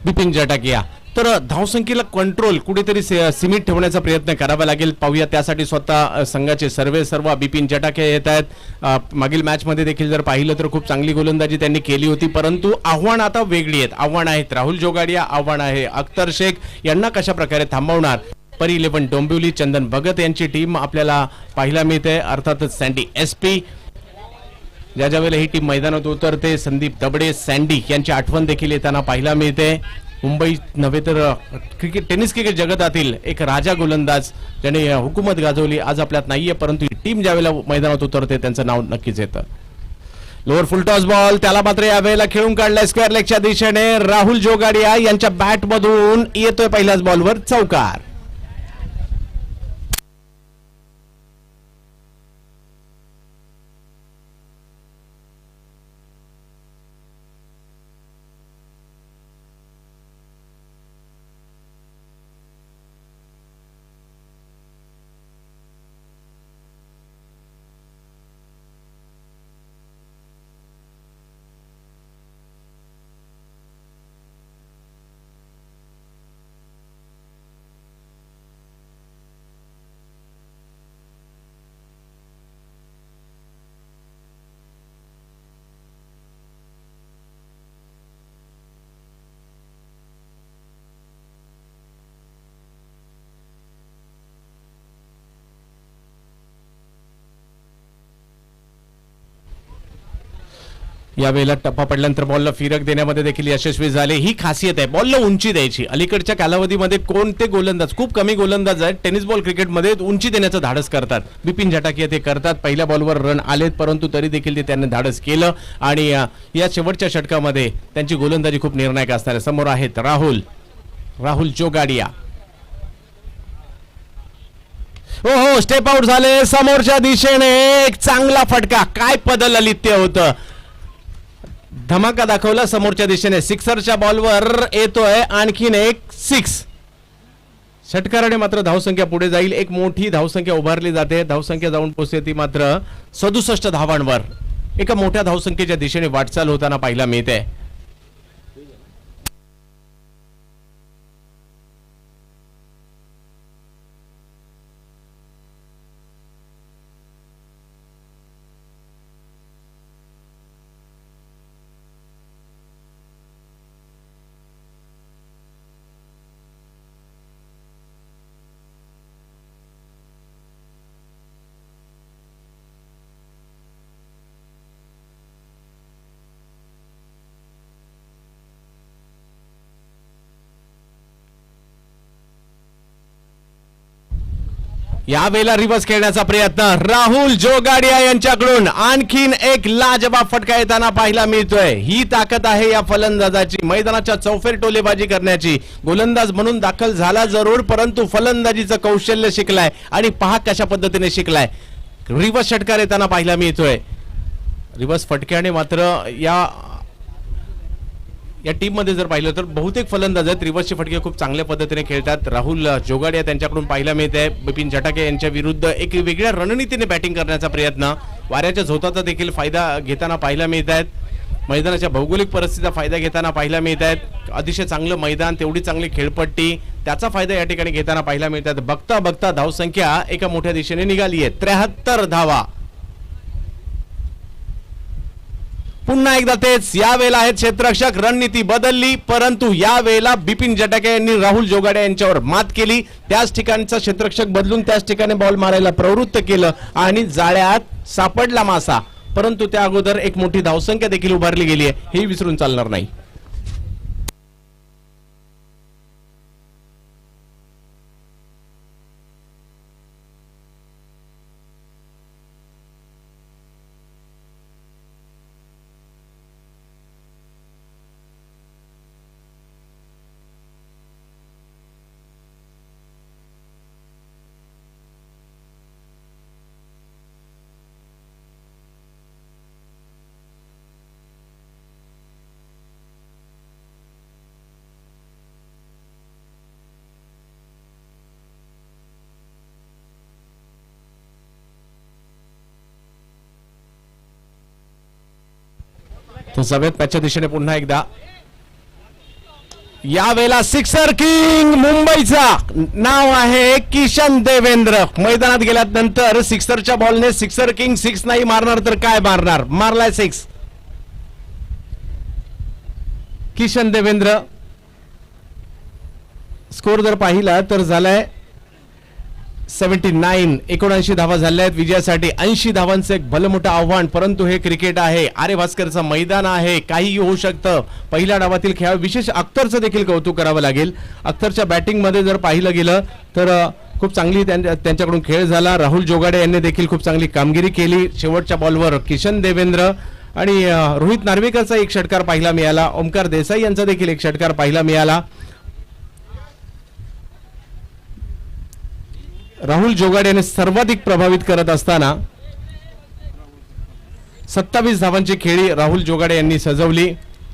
बिपिन जटाकिया. तर धावसंख्येला कंट्रोल कुठेतरी सीमित ठेवण्याचा प्रयत्न करावा लागेल. पाहूया त्यासाठी स्वतः संघाचे सर्व बिपिन जटाकिया येत आहेत. मागील मॅच मध्ये देखील जर पाहिलं तर खूप चांगली गोलंदाजी त्यांनी केली होती. परंतु आव्हान आता वेगळी आहेत. आव्हान आहेत राहुल जोगाडिया, आव्हान आहे अख्तर शेख. यांना कशा प्रकारे थांबवणार. परी 11 डोंबिवली चंदन भगत यांची टीम आपल्याला पाहायला मिळते. अर्थातच सँडी SP ज्या वेळेला ही टीम मैदानात उतरते. संदीप दबडे सँडी यांची आठवण देखील येताना पाहायला मिळते. मुंबई नव्हे तर टेनिस क्रिकेट जगतातील एक राजा गोलंदाज ज्याने हुकूमत गाजवली आज आपल्यात नाहीये. परंतु ही टीम ज्यावेळेला मैदानात उतरते त्यांचं नाव नक्कीच येतं. लोअर फुल टॉस बॉल त्याला मात्र यावेळेला खेळून काढलाय स्क्वेअर लेगच्या दिशेने. राहुल जोगाडिया यांच्या बॅट मधून येतोय पहिल्याच बॉलवर चौकार. यावेळेला टप्पा पडल्यानंतर बॉलला फिरक देण्यामध्ये देखील यशस्वी झाले. ही खासियत आहे बॉलला उंची द्यायची. अलीकडच्या कालावधीमध्ये कोणते गोलंदाज, खूप कमी गोलंदाज आहेत टेनिस बॉल क्रिकेटमध्ये उंची देण्याचं धाडस करतात. बिपिन जटाकिया ते करतात. पहिल्या बॉलवर रन आलेत परंतु तरी देखील ते त्यांनी धाडस केलं. आणि या शेवटच्या षटकामध्ये त्यांची गोलंदाजी खूप निर्णायक असणार आहे. समोर आहेत राहुल जोगाडिया. हो स्टेप आउट झाले समोरच्या दिशेने. एक चांगला फटका. काय पदललित्य होतं. धमाका दाखवला समोरच्या दिशेने. सिक्सरच्या बॉलवर येतोय आणखीन एक 6. षटकाराने मात्र धावसंख्या पुढे जाईल. एक मोठी धावसंख्या उभारली जाते. धावसंख्या जाऊन पोहोचते ती मात्र 67 धावांवर. एका मोठ्या धावसंख्येच्या दिशेने वाटचाल होताना पाहायला मिळते. यावेळेला रिव्हर्स खेळण्याचा प्रयत्न राहुल जोगाडिया यांच्याकडून. आणखीन एक लाजवाब फटका येताना पाहायला मिळतोय. ही ताकद आहे या फलंदाजाची मैदानाच्या चौफेर टोलेबाजी करण्याची. गोलंदाज म्हणून दाखल झाला जरूर परंतु फलंदाजीचं कौशल्य शिकलाय. आणि पहा कशा पद्धतीने शिकलाय. रिव्हर्स षटकार येताना पाहायला मिळतोय. रिव्हर्स फटक्याने मात्र या टीम मध्ये जर पाहिलं तर बहुतेक फलंदाज आहेत रिव्हर्सचे फटके खूप चांगल्या पद्धतीने खेळतात. राहुल जोगाडे त्यांच्याकडून पाहायला मिळते. बिपिन झटाके यांच्या विरुद्ध एक वेगळ्या रणनीतीने बॅटिंग करण्याचा प्रयत्न, वाऱ्याच्या झोताचा देखील फायदा घेताना पाहायला मिळत आहेत. मैदानाच्या भौगोलिक परिस्थितीचा फायदा घेताना पाहायला मिळत आहेत. अतिशय चांगलं मैदान, तेवढी चांगली खेळपट्टी, त्याचा फायदा या ठिकाणी घेताना पाहायला मिळतात. बघता बघता धावसंख्या एका मोठ्या दिशेने निघाली आहे. 73 धावा. पुन्हा एकदा तेच, यावेळेला आहेत क्षेत्ररक्षक. रणनीती बदलली, परंतु यावेळेला बिपिन झटाके यांनी राहुल जोगाडे यांच्यावर मात केली. त्याच ठिकाणचा क्षेत्ररक्षक बदलून त्याच ठिकाणी बॉल मारायला प्रवृत्त केलं आणि जाळ्यात सापडला मासा. परंतु त्या अगोदर एक मोठी धावसंख्या देखील उभारली गेली आहे, हे विसरून चालणार नाही. तो सभेत त्याच्या दिशेने पुन्हा एकदा, यावेळेला सिक्सर किंग मुंबईचा नाव आहे किशन देवेंद्र. मैदानात गेल्यानंतर सिक्सरच्या बॉलने सिक्सर किंग सिक्स नाही मारणार तर काय मारणार, मारलाय सिक्स. किशन देवेंद्र स्कोर जर पाहिला तर झालाय 79. 79 धावा झाल्या आहेत विजयासाठी. 80 धावांचं एक भलं मोठं आव्हान, परंतु हे क्रिकेट आहे. आरे भास्करचं मैदान आहे, काहीही होऊ शकतं. पहिल्या डावातील खेळ, विशेष अख्तरचं देखील कौतुक करावं लागेल. अख्तरच्या बॅटिंग मध्ये जर पाहिलं गेलं तर खूप चांगली त्यांच्याकडून खेळ झाला. राहुल जोगाडे यांनी देखील खूप चांगली कामगिरी केली. शेवटच्या बॉलवर किशन देवेंद्र आणि रोहित नार्वेकरचा एक षटकार पाहायला मिळाला. ओमकार देसाई यांचा देखील एक षटकार पाहायला मिळाला. राहुल जोगाडे यांनी सर्वाधिक प्रभावित करत असताना 27 धावांची खेळी राहुल जोगाडे यांनी सजवली.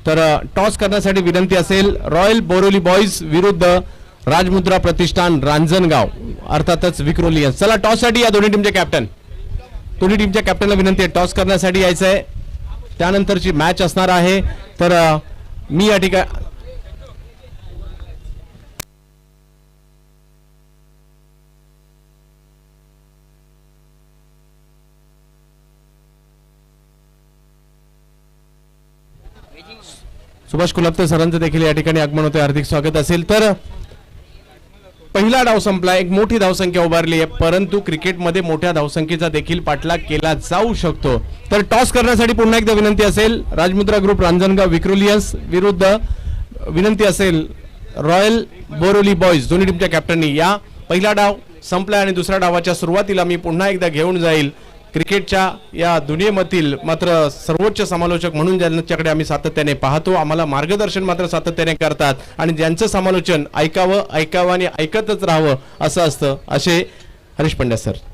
तर टॉस करण्यासाठी विनंती असेल रॉयल बोरोली बॉयज विरुद्ध राजमुद्रा प्रतिष्ठान रांजणगाव, अर्थातच विक्रोलियन्स. चला टॉस साठी या दोन्ही टीमच्या कॅप्टनला विनंती आहे, टॉस करण्यासाठी यायचं आहे. त्यानंतरची मॅच असणार आहे. तर मी या ठिकाणी सुभाष कुलपते सरांचं देखील या ठिकाणी आगमन होते, हार्दिक स्वागत असेल. तर पहिला डाव संपला, एक मोठी धावसंख्या उभारली आहे, परंतु क्रिकेटमध्ये मोठ्या धावसंख्येचा देखील पाठलाग केला जाऊ शकतो. तर टॉस करण्यासाठी पुन्हा एकदा विनंती असेल राजमुद्रा ग्रुप रांजणगाव विक्रोलियन्स विरुद्ध विनंती असेल रॉयल बोरोली बॉयज, दोन्ही टीमच्या कॅप्टननी. या पहिला डाव संपला आणि दुसऱ्या डावाच्या सुरुवातीला मी पुन्हा एकदा घेऊन जाईल क्रिकेटच्या या दुनियेमधील मात्र सर्वोच्च समालोचक म्हणून ज्यांच्याकडे आम्ही सातत्याने पाहतो, आम्हाला मार्गदर्शन मात्र सातत्याने करतात आणि ज्यांचं समालोचन ऐकावं आणि ऐकतच राहावं असं असतं, असे हरीश पंड्या सर.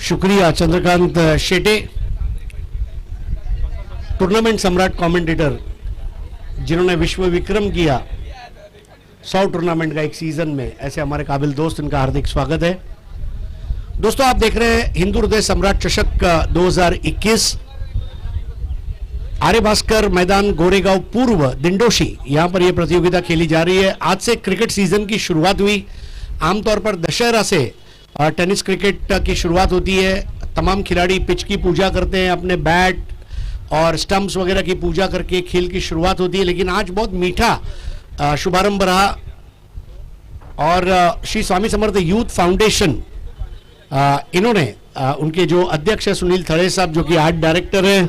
शुक्रिया चंद्रकांत शेटे, टूर्नामेंट सम्राट कमेंटेटर जिन्होंने विश्व विक्रम किया 100 टूर्नामेंट का एक सीजन में, ऐसे हमारे काबिल दोस्त, इनका हार्दिक स्वागत है. दोस्तों आप देख रहे हैं हिंदू हृदय सम्राट चषक 2021. आर्य भास्कर मैदान गोरेगांव पूर्व दिंडोशी, यहाँ पर यह प्रतियोगिता खेली जा रही है. आज से क्रिकेट सीजन की शुरुआत हुई. आमतौर पर दशहरा से टेनिस क्रिकेट की शुरुआत होती है. तमाम खिलाड़ी पिच की पूजा करते हैं, अपने बैट और स्टंप्स वगैरह की पूजा करके खेल की शुरुआत होती है. लेकिन आज बहुत मीठा शुभारंभ रहा और श्री स्वामी समर्थ यूथ फाउंडेशन, इन्होंने उनके जो अध्यक्ष है सुनील थड़े साहब, जो कि आर्ट डायरेक्टर हैं,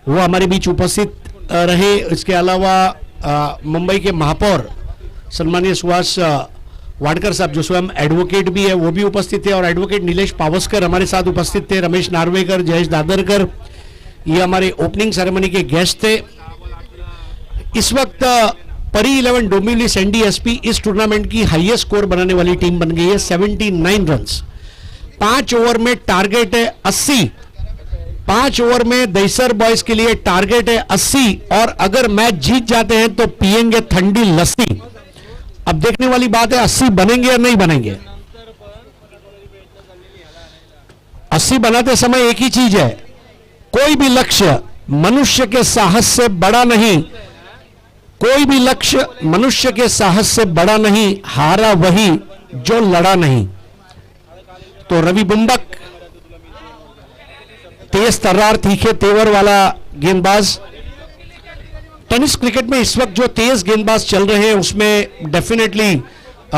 वो हमारे बीच उपस्थित रहे। इसके अलावा मुंबई के महापौर सम्मानीय सुहास वाडकर साहब जो स्वयं एडवोकेट भी है वो भी उपस्थित थे, और एडवोकेट नीलेश पावस्कर हमारे साथ उपस्थित थे, रमेश नार्वेकर, जयेश दादरकर, ये हमारे ओपनिंग सेरेमनी के गेस्ट थे। इस वक्त परी 11 डोंबिवली सैंडी एसपी इस टूर्नामेंट की हाईएस्ट स्कोर बनाने वाली टीम बन गई है, 79 रन्स। 5 ओवर में टारगेट है 80। 5 ओवर में दहीसर बॉयज के लिए टारगेट है 80, और अगर मैच जीत जाते हैं तो पिएंगे ठंडी लस्सी। अब देखने वाली बात है 80 बनेंगे या नहीं बनेंगे। 80 बनाते समय एक ही चीज है, कोई भी लक्ष्य मनुष्य के साहस से बड़ा नहीं, कोई भी लक्ष्य मनुष्य के साहस से बड़ा नहीं, हारा वही जो लड़ा नहीं। तो रवि बुम्बक तेज तर्रार तीखे तेवर वाला गेंदबाज। टेनिस क्रिकेट में इस वक्त जो तेज गेंदबाज चल रहे हैं उसमें डेफिनेटली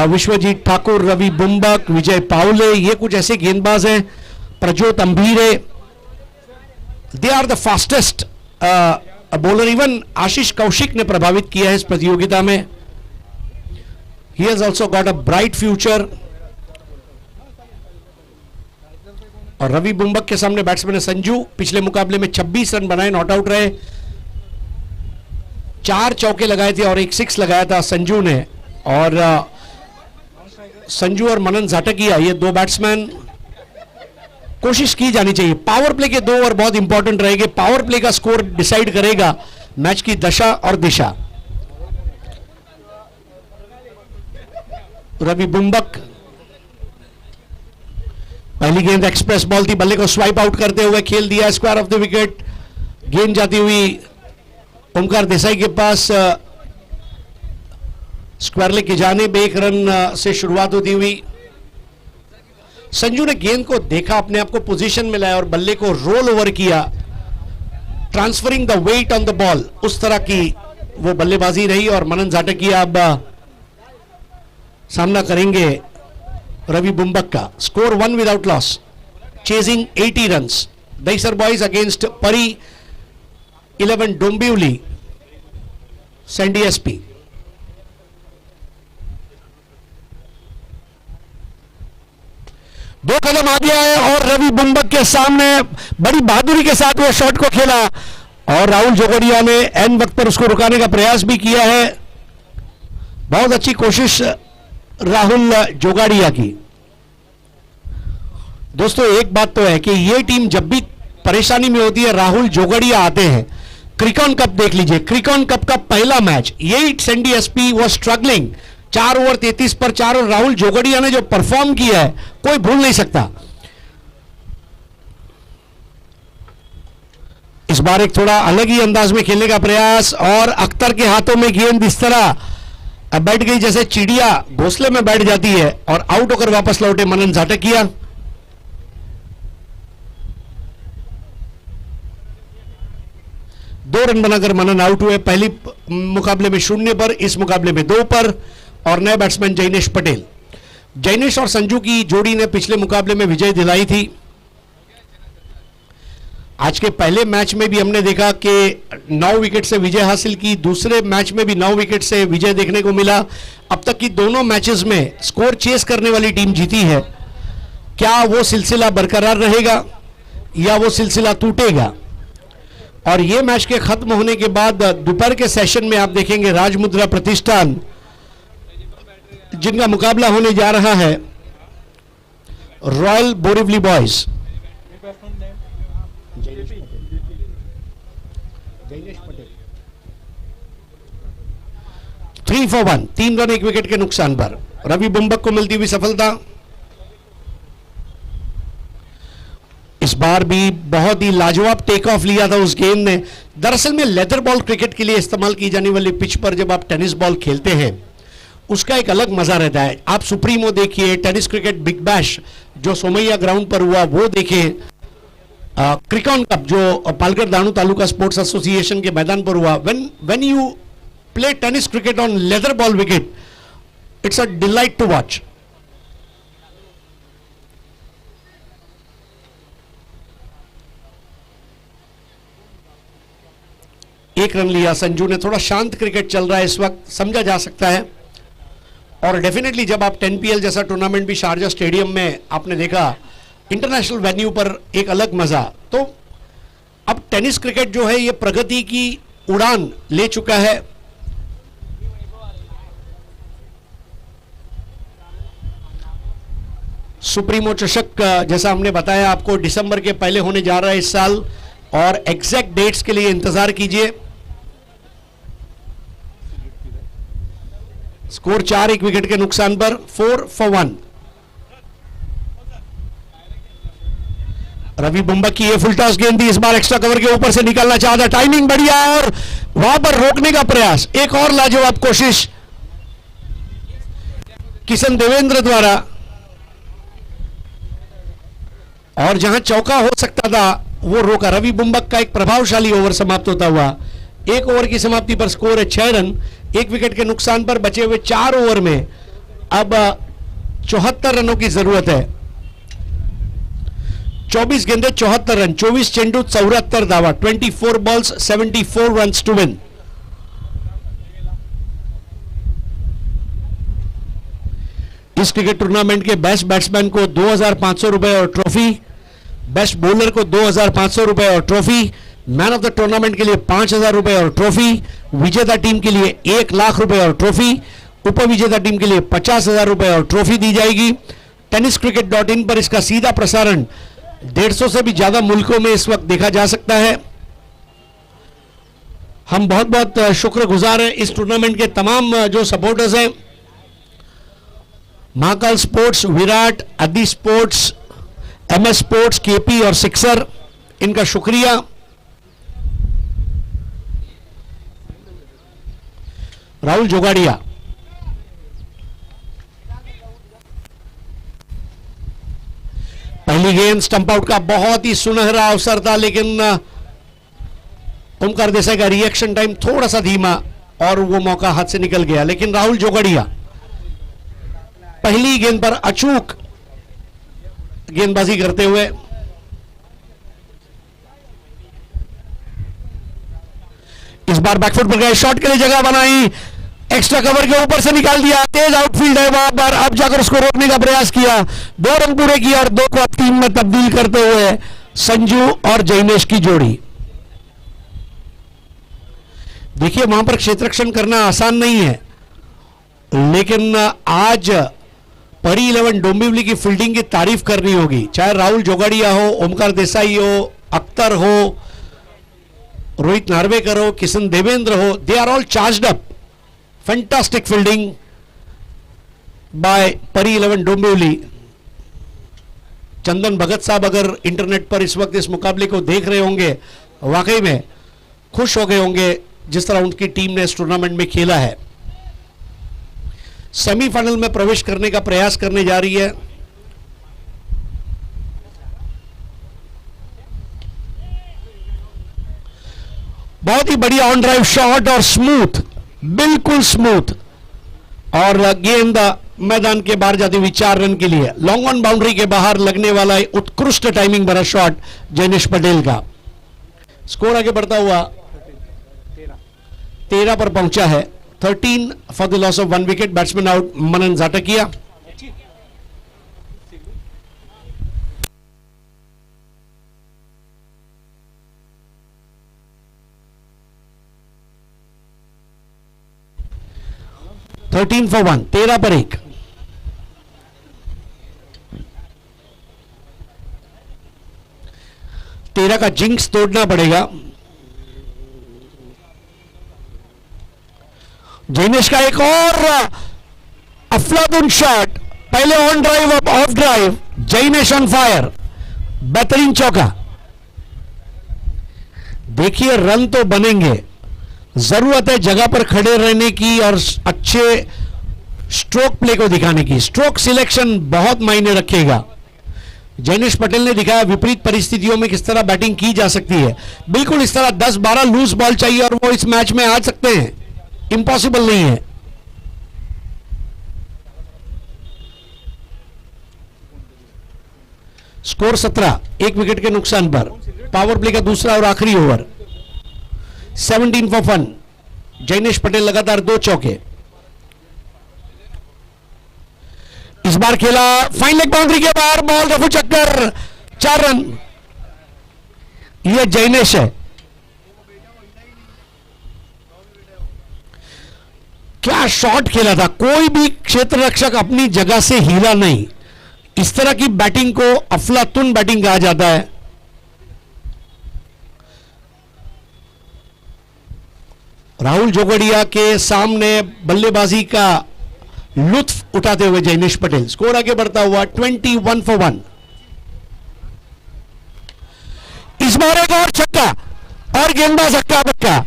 विश्वजीत ठाकुर, रवि बुम्बक, विजय पाउले, ये कुछ ऐसे गेंदबाज हैं, Prajyot Ambhire, they are the fastest bowler. Even Ashish Kaushik ने प्रभावित किया है इस प्रतियोगिता में। He has also got a bright future. और रवि बुम्बक के सामने बैट्समैन है संजू, पिछले मुकाबले में 26 रन बनाए, नॉट आउट रहे, 4 चौके लगाए थे और 1 6 लगाया था संजू ने। और संजू और मनन झाटकिया, ये 2 बैट्समैन, कोशिश की जानी चाहिए। पावर प्ले के 2 ओवर बहुत इंपॉर्टेंट रहेंगे। पावर प्ले का स्कोर डिसाइड करेगा मैच की दशा और दिशा। रवि बुम्बक, पहली गेंद एक्सप्रेस बॉल थी, बल्ले को स्वाइप आउट करते हुए खेल दिया स्क्वायर ऑफ द विकेट। गेंद जाती हुई ओमकार देसाई के पास, स्क्वायर लेग की जानिब 1 रन से शुरुआत होती हुई। संजू ने गेंद को देखा, अपने आप को पोजीशन में लाया और बल्ले को रोल ओवर किया, transferring the weight on the ball, उस तरह की वो बल्लेबाजी रही। और मनन झाटकिया अब सामना करेंगे रवि बुम्बक का। Score 1 without loss, chasing 80 runs. Dahisar boys against परी 11 डोंबिवली सैंडी एसपी। दो कदम आ गया है और रवि बुम्बक के सामने बड़ी बहादुरी के साथ वो शॉट को खेला, और राहुल जोगड़िया ने एन वक्त पर उसको रुकाने का प्रयास भी किया है। बहुत अच्छी कोशिश राहुल जोगाड़िया की। दोस्तों एक बात तो है कि ये टीम जब भी परेशानी में होती है, राहुल जोगड़िया आते हैं। क्रिकॉन कप देख लीजिए, क्रिकॉन कप का पहला मैच, यही सैंडी एसपी वाज स्ट्रगलिंग, 4 ओवर 33 पर 4, और राहुल जोगड़िया ने जो परफॉर्म किया है कोई भूल नहीं सकता। इस बार एक थोड़ा अलग ही अंदाज में खेलने का प्रयास, और अख्तर के हाथों में गेंद इस तरह अब बैठ गई जैसे चिड़िया घोंसले में बैठ जाती है, और आउट होकर वापस लौटे मनन झाटकिया। दो रन बनाकर मनन आउट हुए। पहली मुकाबले में 0 पर, इस मुकाबले में 2 पर। और नए बैट्समैन जैनेश पटेल। जैनेश और संजू की जोड़ी ने पिछले मुकाबले में विजय दिलाई थी। आज के पहले मैच में भी हमने देखा कि 9 विकेट से विजय हासिल की, दूसरे मैच में भी 9 विकेट से विजय देखने को मिला। अब तक की दोनों मैचेस में स्कोर चेस करने वाली टीम जीती है। क्या वो सिलसिला बरकरार रहेगा या वो सिलसिला टूटेगा? और ये मैच के खत्म होने के बाद दोपहर के सेशन में आप देखेंगे राजमुद्रा प्रतिष्ठान, जिनका मुकाबला होने जा रहा है royal Borivali boys. 3 for 1, 3 run 1 wicket के नुकसान पर रवि बुम्बक को मिलती हुई सफलता। इस बार भी बहुत ही लाजवाब टेक ऑफ लिया था उस गेंद ने। दरअसल में लेदर बॉल क्रिकेट के लिए इस्तेमाल की जाने वाली पिच पर जब आप टेनिस बॉल खेलते हैं उसका एक अलग मजा रहता है। आप सुप्रीमो देखिए, टेनिस क्रिकेट बिग बैश जो सोमैया ग्राउंड पर हुआ वो देखें, क्रिकॉन कप जो पालघर दाणू तालुका स्पोर्ट्स एसोसिएशन के मैदान पर हुआ। When you play tennis cricket on leather ball wicket, it's a delight to watch. 1 run लिया संजू ने। थोड़ा शांत क्रिकेट चल रहा है इस वक्त, समझा जा सकता है। और डेफिनेटली जब आप 10PL जैसा टूर्नामेंट भी शारजा स्टेडियम में आपने देखा, इंटरनेशनल वेन्यू पर एक अलग मजा। तो अब टेनिस क्रिकेट जो है ये प्रगति की उड़ान ले चुका है। सुप्रीमो चषक जैसा हमने बताया आपको दिसंबर के पहले होने जा रहा है इस साल, और एग्जैक्ट डेट्स के लिए इंतजार कीजिए। स्कोर 4 1 विकेट के नुकसान पर 4 for 1। रवि बुम्बक की ये फुल टॉस गेंद थी, इस बार एक्स्ट्रा कवर के ऊपर से निकलना चाहता, टाइमिंग बढ़िया और वहां पर रोकने का प्रयास। एक और लाजवाब कोशिश किशन देवेंद्र द्वारा, और जहां चौका हो सकता था वो रोका। रवि बुम्बक का एक प्रभावशाली ओवर समाप्त होता हुआ। 1 ओवर की समाप्ति पर स्कोर है 6 रन, 1 विकेट के नुकसान पर। बचे हुए 4 ओवर में अब 74 रनों की जरूरत है। 24 गेंदे 74 रन, 24 चेंडू 74 दावा, 24 बॉल्स 74 रन्स टू विन। इस क्रिकेट टूर्नामेंट के बेस्ट बैट्समैन को 2,500 रुपए और ट्रॉफी, बेस्ट बॉलर को 2,500 रुपए और trophy, man of the tournament के लिए 5,000 रुपए और ट्रॉफी, विजेता टीम के लिए 1 लाख रुपए और ट्रॉफी, उपविजेता टीम के लिए 50,000 रुपए और ट्रॉफी दी जाएगी। tenniscricket.in पर इसका सीधा प्रसारण 150 से भी ज्यादा मुल्कों में इस वक्त देखा जा सकता है। हम बहुत बहुत शुक्रगुजार हैं इस टूर्नामेंट के तमाम जो सपोर्टर्स हैं, महाकाल स्पोर्ट्स, विराट, आदि स्पोर्ट्स, MS स्पोर्ट्स, KP और सिक्सर, इनका शुक्रिया। राहुल जोगाड़िया, पहली गेंद स्टंप आउट का बहुत ही सुनहरा अवसर था, लेकिन ओमकार देसाई का रिएक्शन टाइम थोड़ा सा धीमा और वो मौका हाथ से निकल गया। लेकिन राहुल जोगाड़िया पहली गेंद पर अचूक गेंदबाजी करते हुए इस बार बैकफुट पर गए, शॉट के लिए जगह बनाई, एक्स्ट्रा कवर के ऊपर से निकाल दिया, तेज आउटफील्ड है वहां पर। अब जाकर उसको रोकने का प्रयास किया, 2 रन पूरे किए और 2 को अब 3 में तब्दील करते हुए संजू और जैनेश की जोड़ी। देखिए वहां पर क्षेत्ररक्षण करना आसान नहीं है, लेकिन आज परी 11 डोंबिवली की फील्डिंग की तारीफ करनी होगी। चाहे राहुल जोगाड़िया हो, ओमकार देसाई हो, अख्तर हो, रोहित नार्वेकर हो, किशन देवेंद्र हो, they are all charged up. Fantastic fielding by Pari 11 Dombivli. चंदन भगत साहब अगर इंटरनेट पर इस वक्त इस मुकाबले को देख रहे होंगे, वाकई में खुश हो गए होंगे जिस तरह उनकी टीम ने इस टूर्नामेंट में खेला है। सेमीफाइनल में प्रवेश करने का प्रयास करने जा रही है। बहुत ही बढ़िया ऑन ड्राइव शॉट और स्मूथ, बिल्कुल स्मूथ, और गेंद मैदान के बाहर जाती हुई 4 रन के लिए। लॉन्ग ऑन बाउंड्री के बाहर लगने वाला उत्कृष्ट टाइमिंग भरा शॉट जैनेश पटेल का। स्कोर आगे बढ़ता हुआ 13 पर पहुंचा है। 13 for the loss of 1 wicket, batsman out, मनन जाटकिया। थर्टीन फॉर 1, 13 पर 1। तेरह का जिंक्स तोड़ना पड़ेगा। जैनेश का एक और अफलातून शॉट, पहले ऑन ड्राइव अब of drive, Jainesh on fire, बेहतरीन चौका। देखिए रन तो बनेंगे, जरूरत है जगह पर खड़े रहने की और अच्छे स्ट्रोक प्ले को दिखाने की। स्ट्रोक सिलेक्शन बहुत मायने रखेगा। जैनेश पटेल ने दिखाया विपरीत परिस्थितियों में किस तरह बैटिंग की जा सकती है। बिल्कुल इस तरह 10-12 लूज बॉल चाहिए और वो इस मैच में आ सकते हैं, इंपॉसिबल नहीं है। स्कोर 17, 1 विकेट के नुकसान पर। पावर प्ले का दूसरा और आखिरी over. 17 for fun. Jainesh Patel लगातार 2 चौके। इस बार खेला फाइन लेग बाउंड्री के बाहर, बॉल रफू चक्कर, 4 रन। यह जैनेश है। क्या शॉट खेला था, कोई भी क्षेत्र रक्षक अपनी जगह से हिला नहीं। इस तरह की बैटिंग को अफलातुन बैटिंग कहा जाता है। राहुल जोगड़िया के सामने बल्लेबाजी का लुत्फ उठाते हुए जैनेश पटेल। स्कोर आगे बढ़ता हुआ 21 फॉर 1। इस बार एक और छक्का और गेंदबाज हक्का बक्का।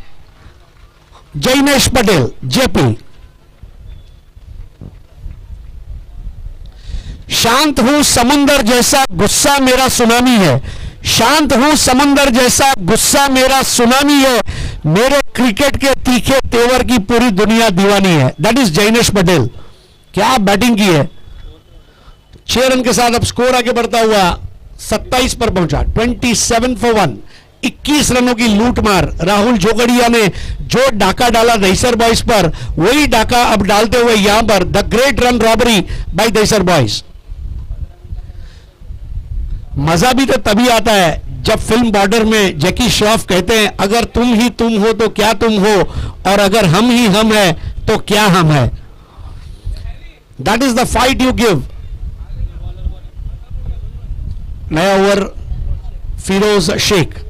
जैनेश पटेल जेपी। शांत हूं समुंदर जैसा गुस्सा मेरा सुनामी है। शांत हूं समुंदर जैसा गुस्सा मेरा सुनामी है। मेरे क्रिकेट के तीखे तेवर की पूरी दुनिया दीवानी है। That is Jainesh Patel. क्या बैटिंग की है। 6 रन के साथ अब स्कोर आगे बढ़ता हुआ 27 पर पहुंचा। 27 फॉर 1। 21 रनों की लूट मार। राहुल जोगड़िया ने जो डाका डाला दहीसर बॉयज पर, वही डाका अब डालते हुए यहां पर the great run robbery by Dahisar boys. मजा भी तो तभी आता है जब फिल्म बॉर्डर में जैकी श्रॉफ कहते हैं, अगर तुम ही तुम हो तो क्या तुम हो, और अगर हम ही हम है तो क्या हम है। That is the fight you give. नया ओवर फिरोज शेख।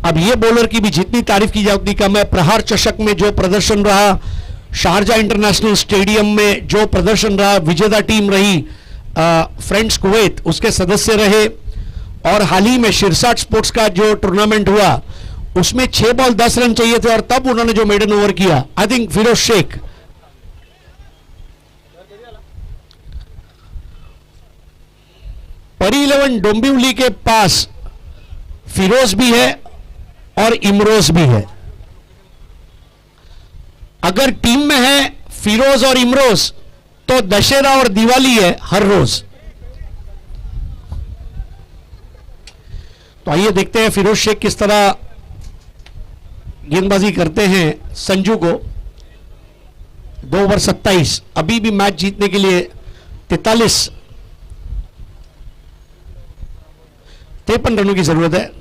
अब यह बॉलर की भी जितनी तारीफ की जाए उतनी कम है। प्रहार चषक में जो प्रदर्शन रहा, शारजा इंटरनेशनल स्टेडियम में जो प्रदर्शन रहा, विजेता टीम रही फ्रेंड्स कुवैत, उसके सदस्य रहे। और हाल ही में शिरसाट स्पोर्ट्स का जो टूर्नामेंट हुआ उसमें 6 बॉल 10 रन चाहिए थे और तब उन्होंने जो मेडन ओवर किया, I think Firoz Shaikh. Pari 11 Dombivli K pass Firoz भी है और इमरोज भी है। अगर टीम में है फिरोज और इमरोज तो दशहरा और दिवाली है हर रोज। तो आइए देखते हैं फिरोज शेख किस तरह गेंदबाजी करते हैं संजू को। 2 ओवर 27। अभी भी मैच जीतने के लिए 43 53 रनों की जरूरत है।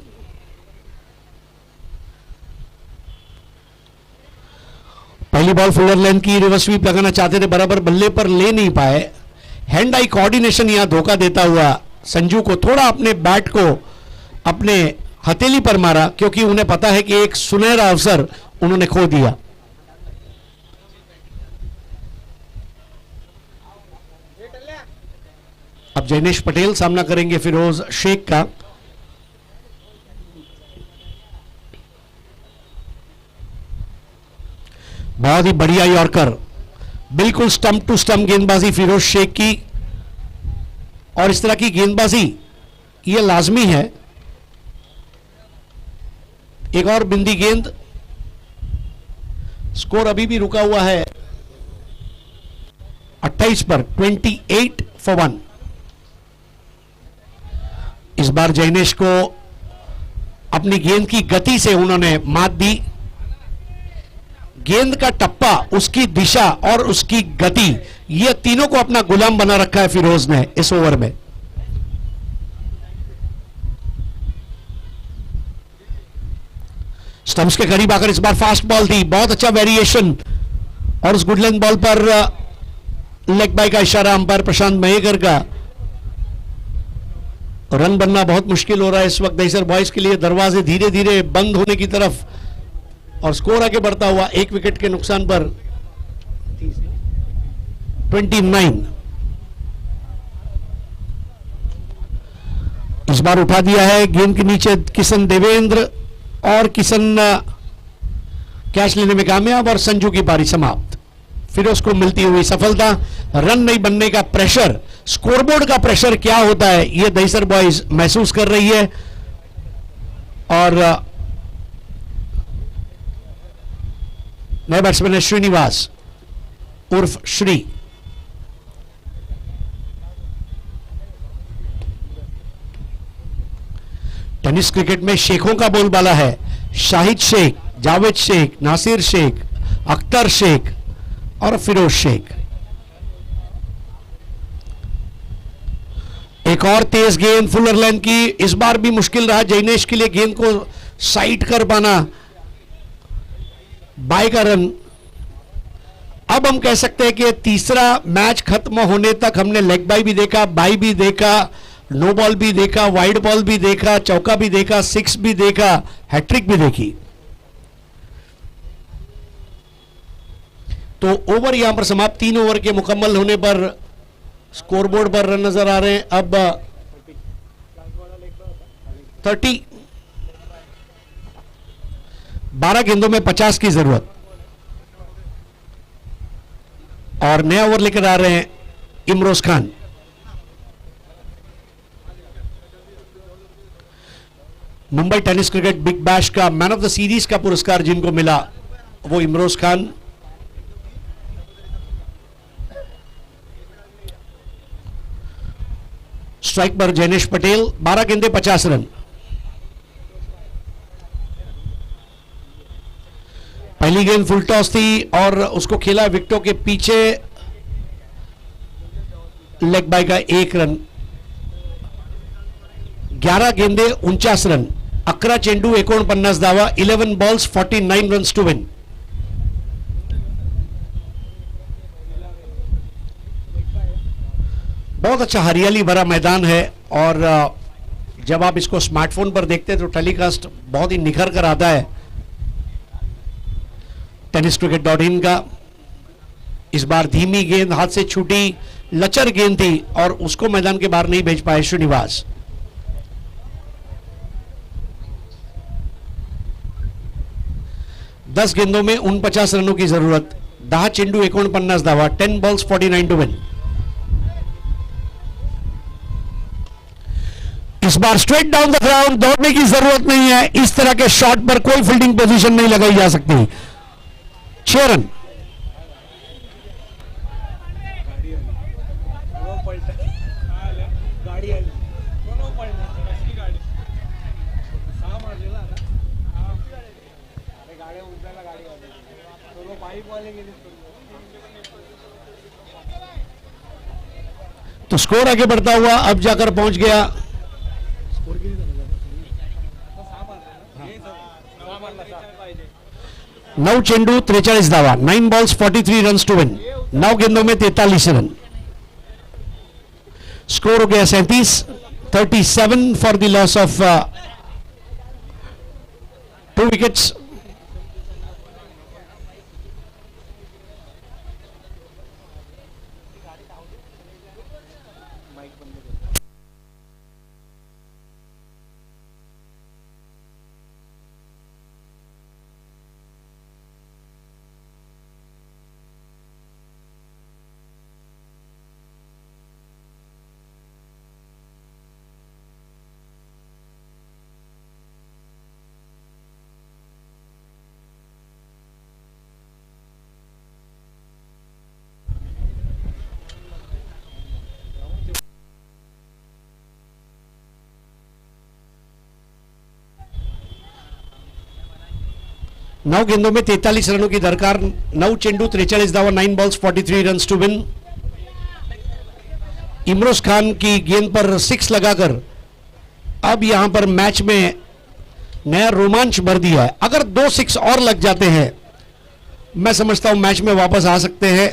पहली बॉल फुलर लेंथ की रिवर्स स्वीप लगाना चाहते थे, बराबर बल्ले पर ले नहीं पाए। हैंड आई कोऑर्डिनेशन यहां धोखा देता हुआ संजू को थोड़ा अपने बैट को अपने हथेली पर मारा, क्योंकि उन्हें पता है कि एक सुनहरा अवसर उन्होंने खो दिया। अब जैनेश पटेल सामना करेंगे फिरोज शेख का। बहुत ही बढ़िया यॉर्कर, बिल्कुल स्टंप टू स्टंप गेंदबाजी फिरोज शेख की। और इस तरह की गेंदबाजी यह लाजमी है। एक और बिंदी गेंद। स्कोर अभी भी रुका हुआ है 28 पर। 28 फॉर 1। इस बार जैनेश को अपनी गेंद की गति से उन्होंने मात दी। गेंद का टप्पा, उसकी दिशा और उसकी गति, ये तीनों को अपना गुलाम बना रखा है फिरोज ने इस ओवर में। स्टंप्स के करीब आकर इस बार फास्ट बॉल थी, बहुत अच्छा वेरिएशन। और उस गुड लेंथ बॉल पर लेग बाय का इशारा अंपायर प्रशांत महेकर का। रन बनना बहुत मुश्किल हो रहा है इस वक्त दहीसर बॉयज के लिए। दरवाजे धीरे धीरे बंद होने की तरफ और स्कोर आगे बढ़ता हुआ 1 विकेट के नुकसान पर 29। इस बार उठा दिया है गेंद के नीचे किशन देवेंद्र और किशन कैच लेने में कामयाब और संजू की पारी समाप्त। फिरोज को मिलती हुई सफलता। रन नहीं बनने का प्रेशर, स्कोरबोर्ड का प्रेशर क्या होता है यह दहीसर बॉयज महसूस कर रही है। और नए बैट्समैन है श्रीनिवास उर्फ श्री। टेनिस क्रिकेट में शेखों का बोलबाला है। शाहिद शेख, जावेद शेख, नासिर शेख, अख्तर शेख और फिरोज शेख। एक और तेज गेंद फुलर लाइन की, इस बार भी मुश्किल रहा जैनेश के लिए गेंद को साइड कर पाना। बाय का रन। अब हम कह सकते हैं कि तीसरा मैच खत्म होने तक हमने लेग बाई भी देखा, बाई भी देखा, नो बॉल भी देखा, वाइड बॉल भी देखा, चौका भी देखा, सिक्स भी देखा, हैट्रिक भी देखी। तो ओवर यहां पर समाप्त। 3 ओवर के मुकम्मल होने पर स्कोरबोर्ड पर रन नजर आ रहे हैं अब 30। 12 गेंदों में 50 की जरूरत। और नया ओवर लेकर आ रहे हैं Imroz Khan. Mumbai tennis cricket big bash का मैन ऑफ द सीरीज का पुरस्कार जिनको मिला वो इमरोज खान। स्ट्राइक पर जैनेश पटेल। 12 गेंदे 50 रन। पहली गेंद फुल टॉस थी और उसको खेला विकेटों के पीछे, लेग बाय का 1 रन। 11 गेंदे 49 रन। 11 चेंडू 49 धावा। 11 बॉल्स 49 रन्स टू विन। बहुत अच्छा हरियाली भरा मैदान है और जब आप इसको स्मार्टफोन पर देखते हैं तो टेलीकास्ट बहुत ही निखर कर आता है। tenniscricket.in का। इस बार धीमी गेंद हाथ से छूटी, लचर गेंद थी और उसको मैदान के बाहर नहीं भेज पाए श्रीनिवास। दस गेंदों में 49 रनों की जरूरत। 10 चेंडू 49 धावा। 10 बॉल्स 49 टू विन। इस बार स्ट्रेट डाउन द ग्राउंड, दौड़ने की जरूरत नहीं है। इस तरह के शॉट पर कोई फील्डिंग पोजीशन नहीं लगाई जा सकती। 6 रन। तो स्कोर आगे बढ़ता हुआ अब जाकर पहुंच गया 9 चेंडू 43 धावा। 9 बॉल्स 43 रन्स टू विन। 9 गेंदों में 43 रन। स्कोर हो गया 37। 37 for the loss of 2 wickets. नौ गेंदों में 43 रनों की दरकार। 9 चेंडू 43 धावा। 9 balls 43 runs to win. Imroz Khan की गेंद पर 6 लगाकर अब यहां पर मैच में नया रोमांच भर दिया है। अगर 2 6 और लग जाते हैं मैं समझता हूं मैच में वापस आ सकते हैं।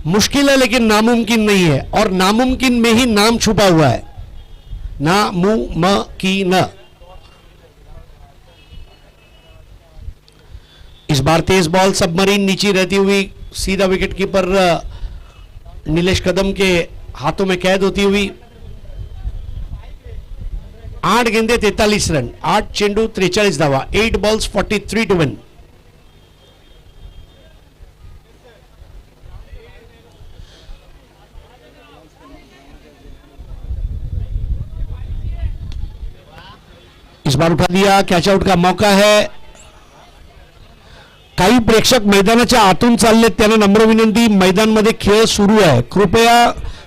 मुश्किल है लेकिन नामुमकिन नहीं है और नामुमकिन में ही नाम छुपा हुआ है। ना मु म की न। इस बार तेज बॉल सबमरीन नीचे रहती हुई सीधा विकेट कीपर नीलेश कदम के हाथों में कैद होती हुई। 8 गेंदे 43 रन। 8 चेंडू 43 धावा। 8 बॉल्स 43 टू विन। इस बार उठा दिया। कैच आउट का मौका है। काही प्रेक्षक मैदानाच्या आतून चाललेत त्यांना नम्र विनंती, मैदानामध्ये खेळ सुरू आहे, कृपया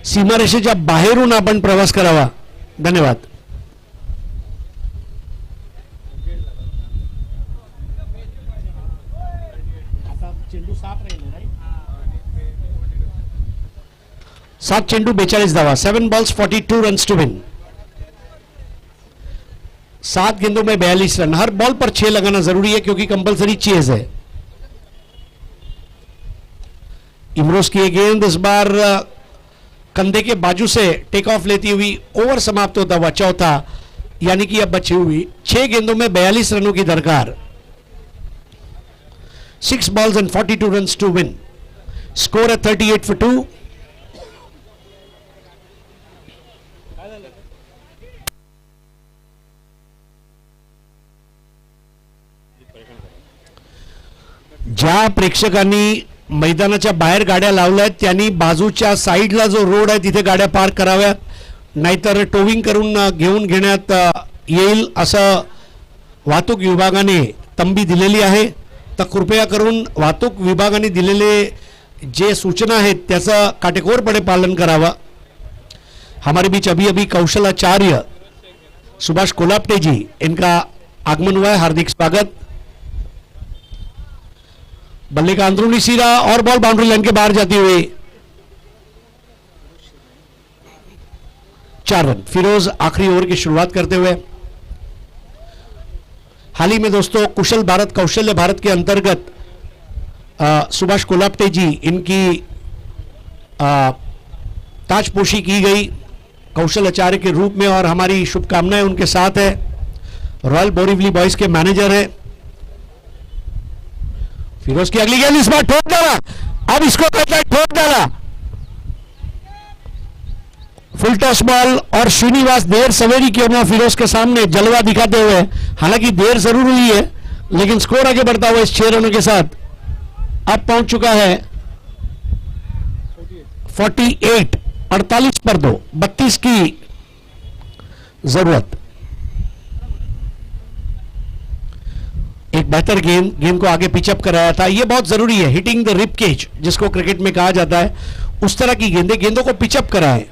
सीमारेषेच्या बाहेरून आपण प्रवास करावा. धन्यवाद. 7 चेंडू 42 धावा, 7 balls 42 रन्स टू विन। 7 गेंदों में 42 रन। हर बॉल पर 6 लगाना जरूरी है क्योंकि कंपलसरी चेज है। इमरोज की गेंद इस बार कंधे के बाजू से टेक ऑफ लेती हुई ओवर समाप्त होता हुआ चौथा, यानी कि अब बची हुई 6 गेंदों में 42 रनों की दरकार। 6 balls and 42 runs to win. Score at 38 for 2. ज्या प्रेक्षकांनी मैदानाच्या बाहेर गाड्या लावल्यात त्यांनी बाजूच्या साईडला जो रोड आहे तिथे गाड्या पार्क कराव्यात, नाहीतर टोविंग करून घेऊन घेण्यात येईल असं वाहतूक विभागाने तंबी दिलेली आहे। तर कृपया करून वाहतूक विभागाने दिलेले जे सूचना आहेत त्याचं काटेकोरपणे पालन करावा। हमारे बीच अभी अभी कौशलाचार्य सुभाष कोलाप्टे जी, इनका आगमन हुआ है, हार्दिक स्वागत। बल्ले का अंदरूनी सिरा और बॉल बाउंड्री लाइन के बाहर जाती हुई 4 रन। फिरोज आखिरी ओवर की शुरुआत करते हुए। हाल ही में दोस्तों कुशल भारत कौशल्य भारत के अंतर्गत सुभाष कोलाप्टे जी, इनकी ताजपोशी की गई कौशल आचार्य के रूप में, और हमारी शुभकामनाएं उनके साथ है। रॉयल बोरिवली बॉयज के मैनेजर है। फिरोज की अगली गेंद इस बार ठोक डाला, अब इसको कहता है ठोक डाला। फुल टॉस बॉल और श्रीनिवास देर सवेरी क्यों ना फिरोज के सामने जलवा दिखाते हुए, हालांकि देर जरूर हुई है लेकिन स्कोर आगे बढ़ता हुआ इस 6 रनों के साथ अब पहुंच चुका है 48, 48 पर 2, 32 की जरूरत। एक बेहतर गेंद को आगे पिचअप कराया था, यह बहुत जरूरी है। हिटिंग द रिप केज जिसको क्रिकेट में कहा जाता है, उस तरह की गेंदों को पिचअप कराएं।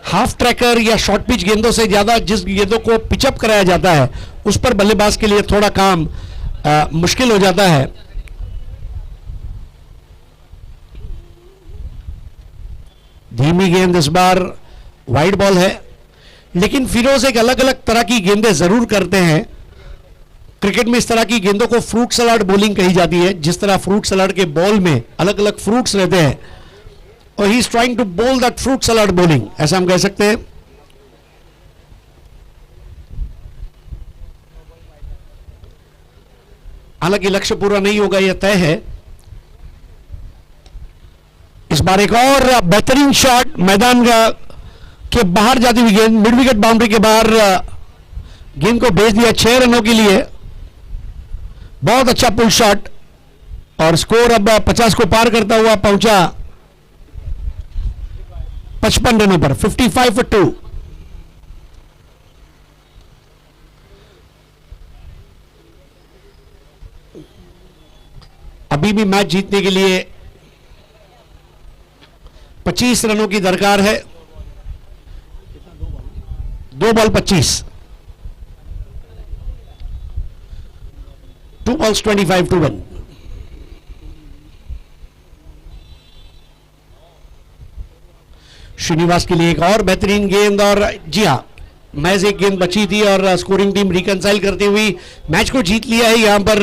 हाफ ट्रैकर या शॉर्ट पिच गेंदों से ज्यादा जिस गेंदों को पिचअप कराया जाता है उस पर बल्लेबाज के लिए थोड़ा काम मुश्किल हो जाता है। धीमी गेंद इस बार वाइड बॉल है, लेकिन फिरोज एक अलग अलग तरह की गेंदें जरूर करते हैं। क्रिकेट में इस तरह की गेंदों को फ्रूट सलाड बॉलिंग कही जाती है। जिस तरह फ्रूट सलाड के बॉल में अलग अलग फ्रूट्स रहते हैं, और ही इज ट्राइंग टू बोल दैट फ्रूट सलाड बॉलिंग, ऐसा हम कह सकते हैं। हालांकि लक्ष्य पूरा नहीं होगा यह तय है। इस बार एक और बेहतरीन शॉट, मैदान के बाहर जाती हुई गेंद, मिड विकेट बाउंड्री के बाहर गेंद को भेज दिया 6 रनों के लिए। बहुत अच्छा पुल शॉट, और स्कोर अब 50 को पार करता हुआ पहुंचा 55 रनों पर, 55 for 2। अभी भी मैच जीतने के लिए 25 रनों की दरकार है। 2 बॉल 25, 2 balls 25 to 1। श्रीनिवास के लिए एक और बेहतरीन गेंद, और जी हां, मैच एक गेंद बची थी और स्कोरिंग टीम रिकंसाइल करते हुए मैच को जीत लिया है। यहां पर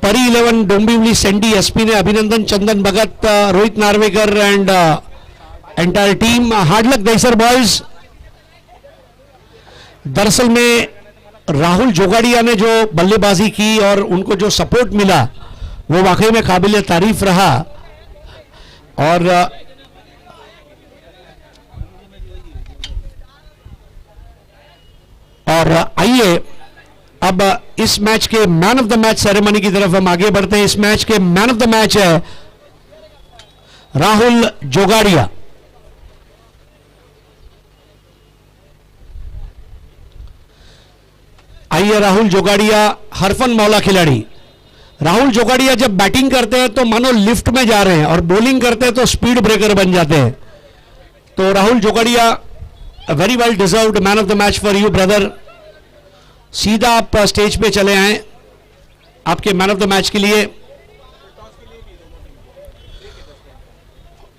परी 11 डोंबिवली सैंडी एसपी ने Abhinandan, Chandan Bhagat, Rohit Narvekar and entire team. Hard luck दैसर बॉयज। दरअसल में राहुल जोगाड़िया ने जो बल्लेबाजी की और उनको जो सपोर्ट मिला वो वाकई में काबिल तारीफ रहा। और आइए अब इस मैच के man of the match ceremony की तरफ हम आगे बढ़ते हैं। इस मैच के मैन ऑफ द मैच है राहुल जोगाड़िया। आइए, राहुल जोगाड़िया हरफन मौला खिलाड़ी। राहुल जोगाड़िया जब बैटिंग करते हैं तो मानो लिफ्ट में जा रहे हैं, और बॉलिंग करते हैं तो स्पीड ब्रेकर बन जाते हैं। तो Rahul Jogadia, very well deserved man of the match for you brother. सीधा आप स्टेज पे चले आए आपके मैन ऑफ द मैच के लिए।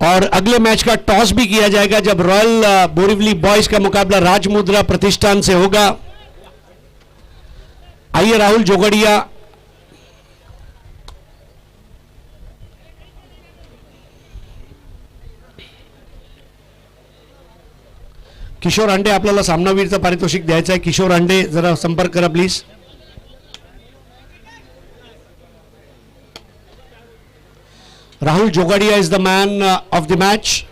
और अगले मैच का टॉस भी किया जाएगा जब रॉयल बोरिवली बॉयज का मुकाबला राजमुद्रा प्रतिष्ठान से होगा। आइए राहुल जोगड़िया, किशोर अंडे आपल्याला सामनावीरचं पारितोषिक द्यायचं आहे. किशोर अंडे जरा संपर्क करा please. Rahul Jogadia is the man of the match.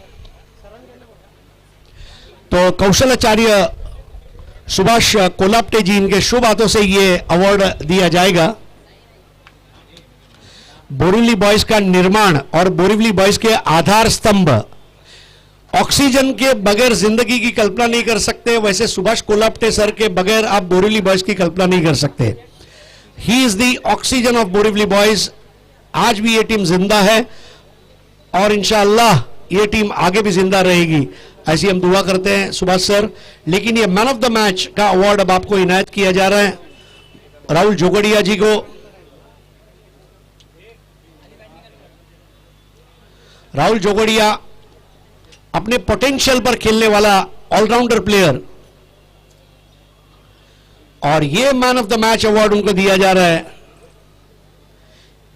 तो कौशलाचार्य सुभाष कोलाप्टे जी, इनके शुभ हाथों से ये अवार्ड दिया जाएगा. बोरिवली बॉयज का निर्माण और बोरिवली बॉयज के आधार स्तंभ, ऑक्सीजन के बगैर जिंदगी की कल्पना नहीं कर सकते, वैसे सुभाष कोलाप्टे सर के बगैर आप बोरिवली बॉयज की कल्पना नहीं कर सकते. He is the oxygen of Borivali boys. आज भी ये टीम जिंदा है और इंशाअल्लाह ये टीम आगे भी जिंदा रहेगी, ऐसी हम दुआ करते हैं सुभाष सर. लेकिन ये मैन ऑफ द मैच का अवार्ड अब आपको इनायत किया जा रहा है राहुल जोगड़िया जी को. राहुल जोगड़िया अपने पोटेंशियल पर खेलने वाला ऑलराउंडर प्लेयर, और ये man of the match award उनको दिया जा रहा है.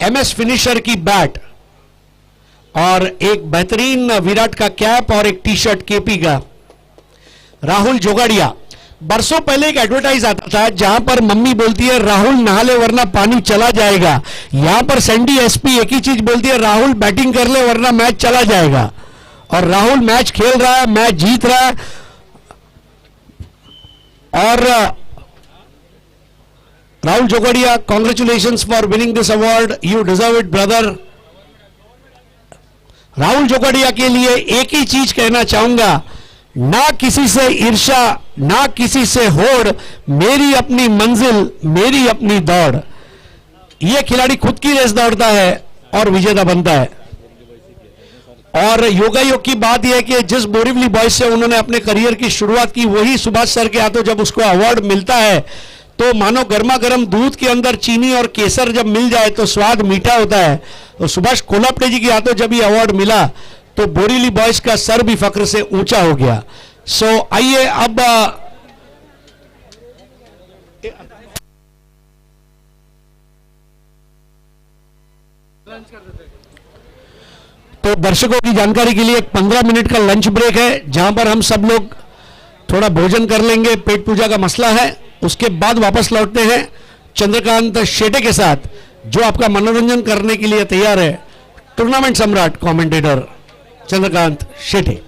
एमएस फिनिशर की बैट और एक बेहतरीन विराट का कैप और एक टी शर्ट केपी का. राहुल जोगड़िया. बरसों पहले एक एडवर्टाइज आता था जहां पर मम्मी बोलती है राहुल नहा ले वरना पानी चला जाएगा. यहां पर सैंडी एसपी एक ही चीज बोलती है, राहुल बैटिंग कर ले वरना मैच चला जाएगा. और राहुल मैच खेल रहा है, मैच जीत रहा है. और Rahul Jogadia, congratulations for winning this award. You deserve it brother. Rahul Jogadia के लिए एक ही चीज कहना चाहूंगा, ना किसी से ईर्ष्या, ना किसी से होड़, मेरी अपनी मंजिल, मेरी अपनी दौड़. यह खिलाड़ी खुद की रेस दौड़ता है और विजेता बनता है. और योगायोग की बात यह है कि जिस बोरिवली बॉयज से उन्होंने अपने करियर की शुरुआत की, वही सुभाष सर के हाथों जब उसको अवार्ड मिलता है तो मानो गर्मा गर्म दूध के अंदर चीनी और केसर जब मिल जाए तो स्वाद मीठा होता है. तो सुभाष कोलाप्टे जी के हाथों जब ये अवार्ड मिला तो बोरिवली बॉयज का सर भी फक्र से ऊंचा हो गया. सो आइए अब तो दर्शकों की जानकारी के लिए एक 15 मिनट का लंच ब्रेक है, जहां पर हम सब लोग थोड़ा भोजन कर लेंगे. पेट पूजा का मसला है. उसके बाद वापस लौटते हैं चंद्रकांत शेटे के साथ, जो आपका मनोरंजन करने के लिए तैयार है. टूर्नामेंट सम्राट कमेंटेटर चंद्रकांत शेटे.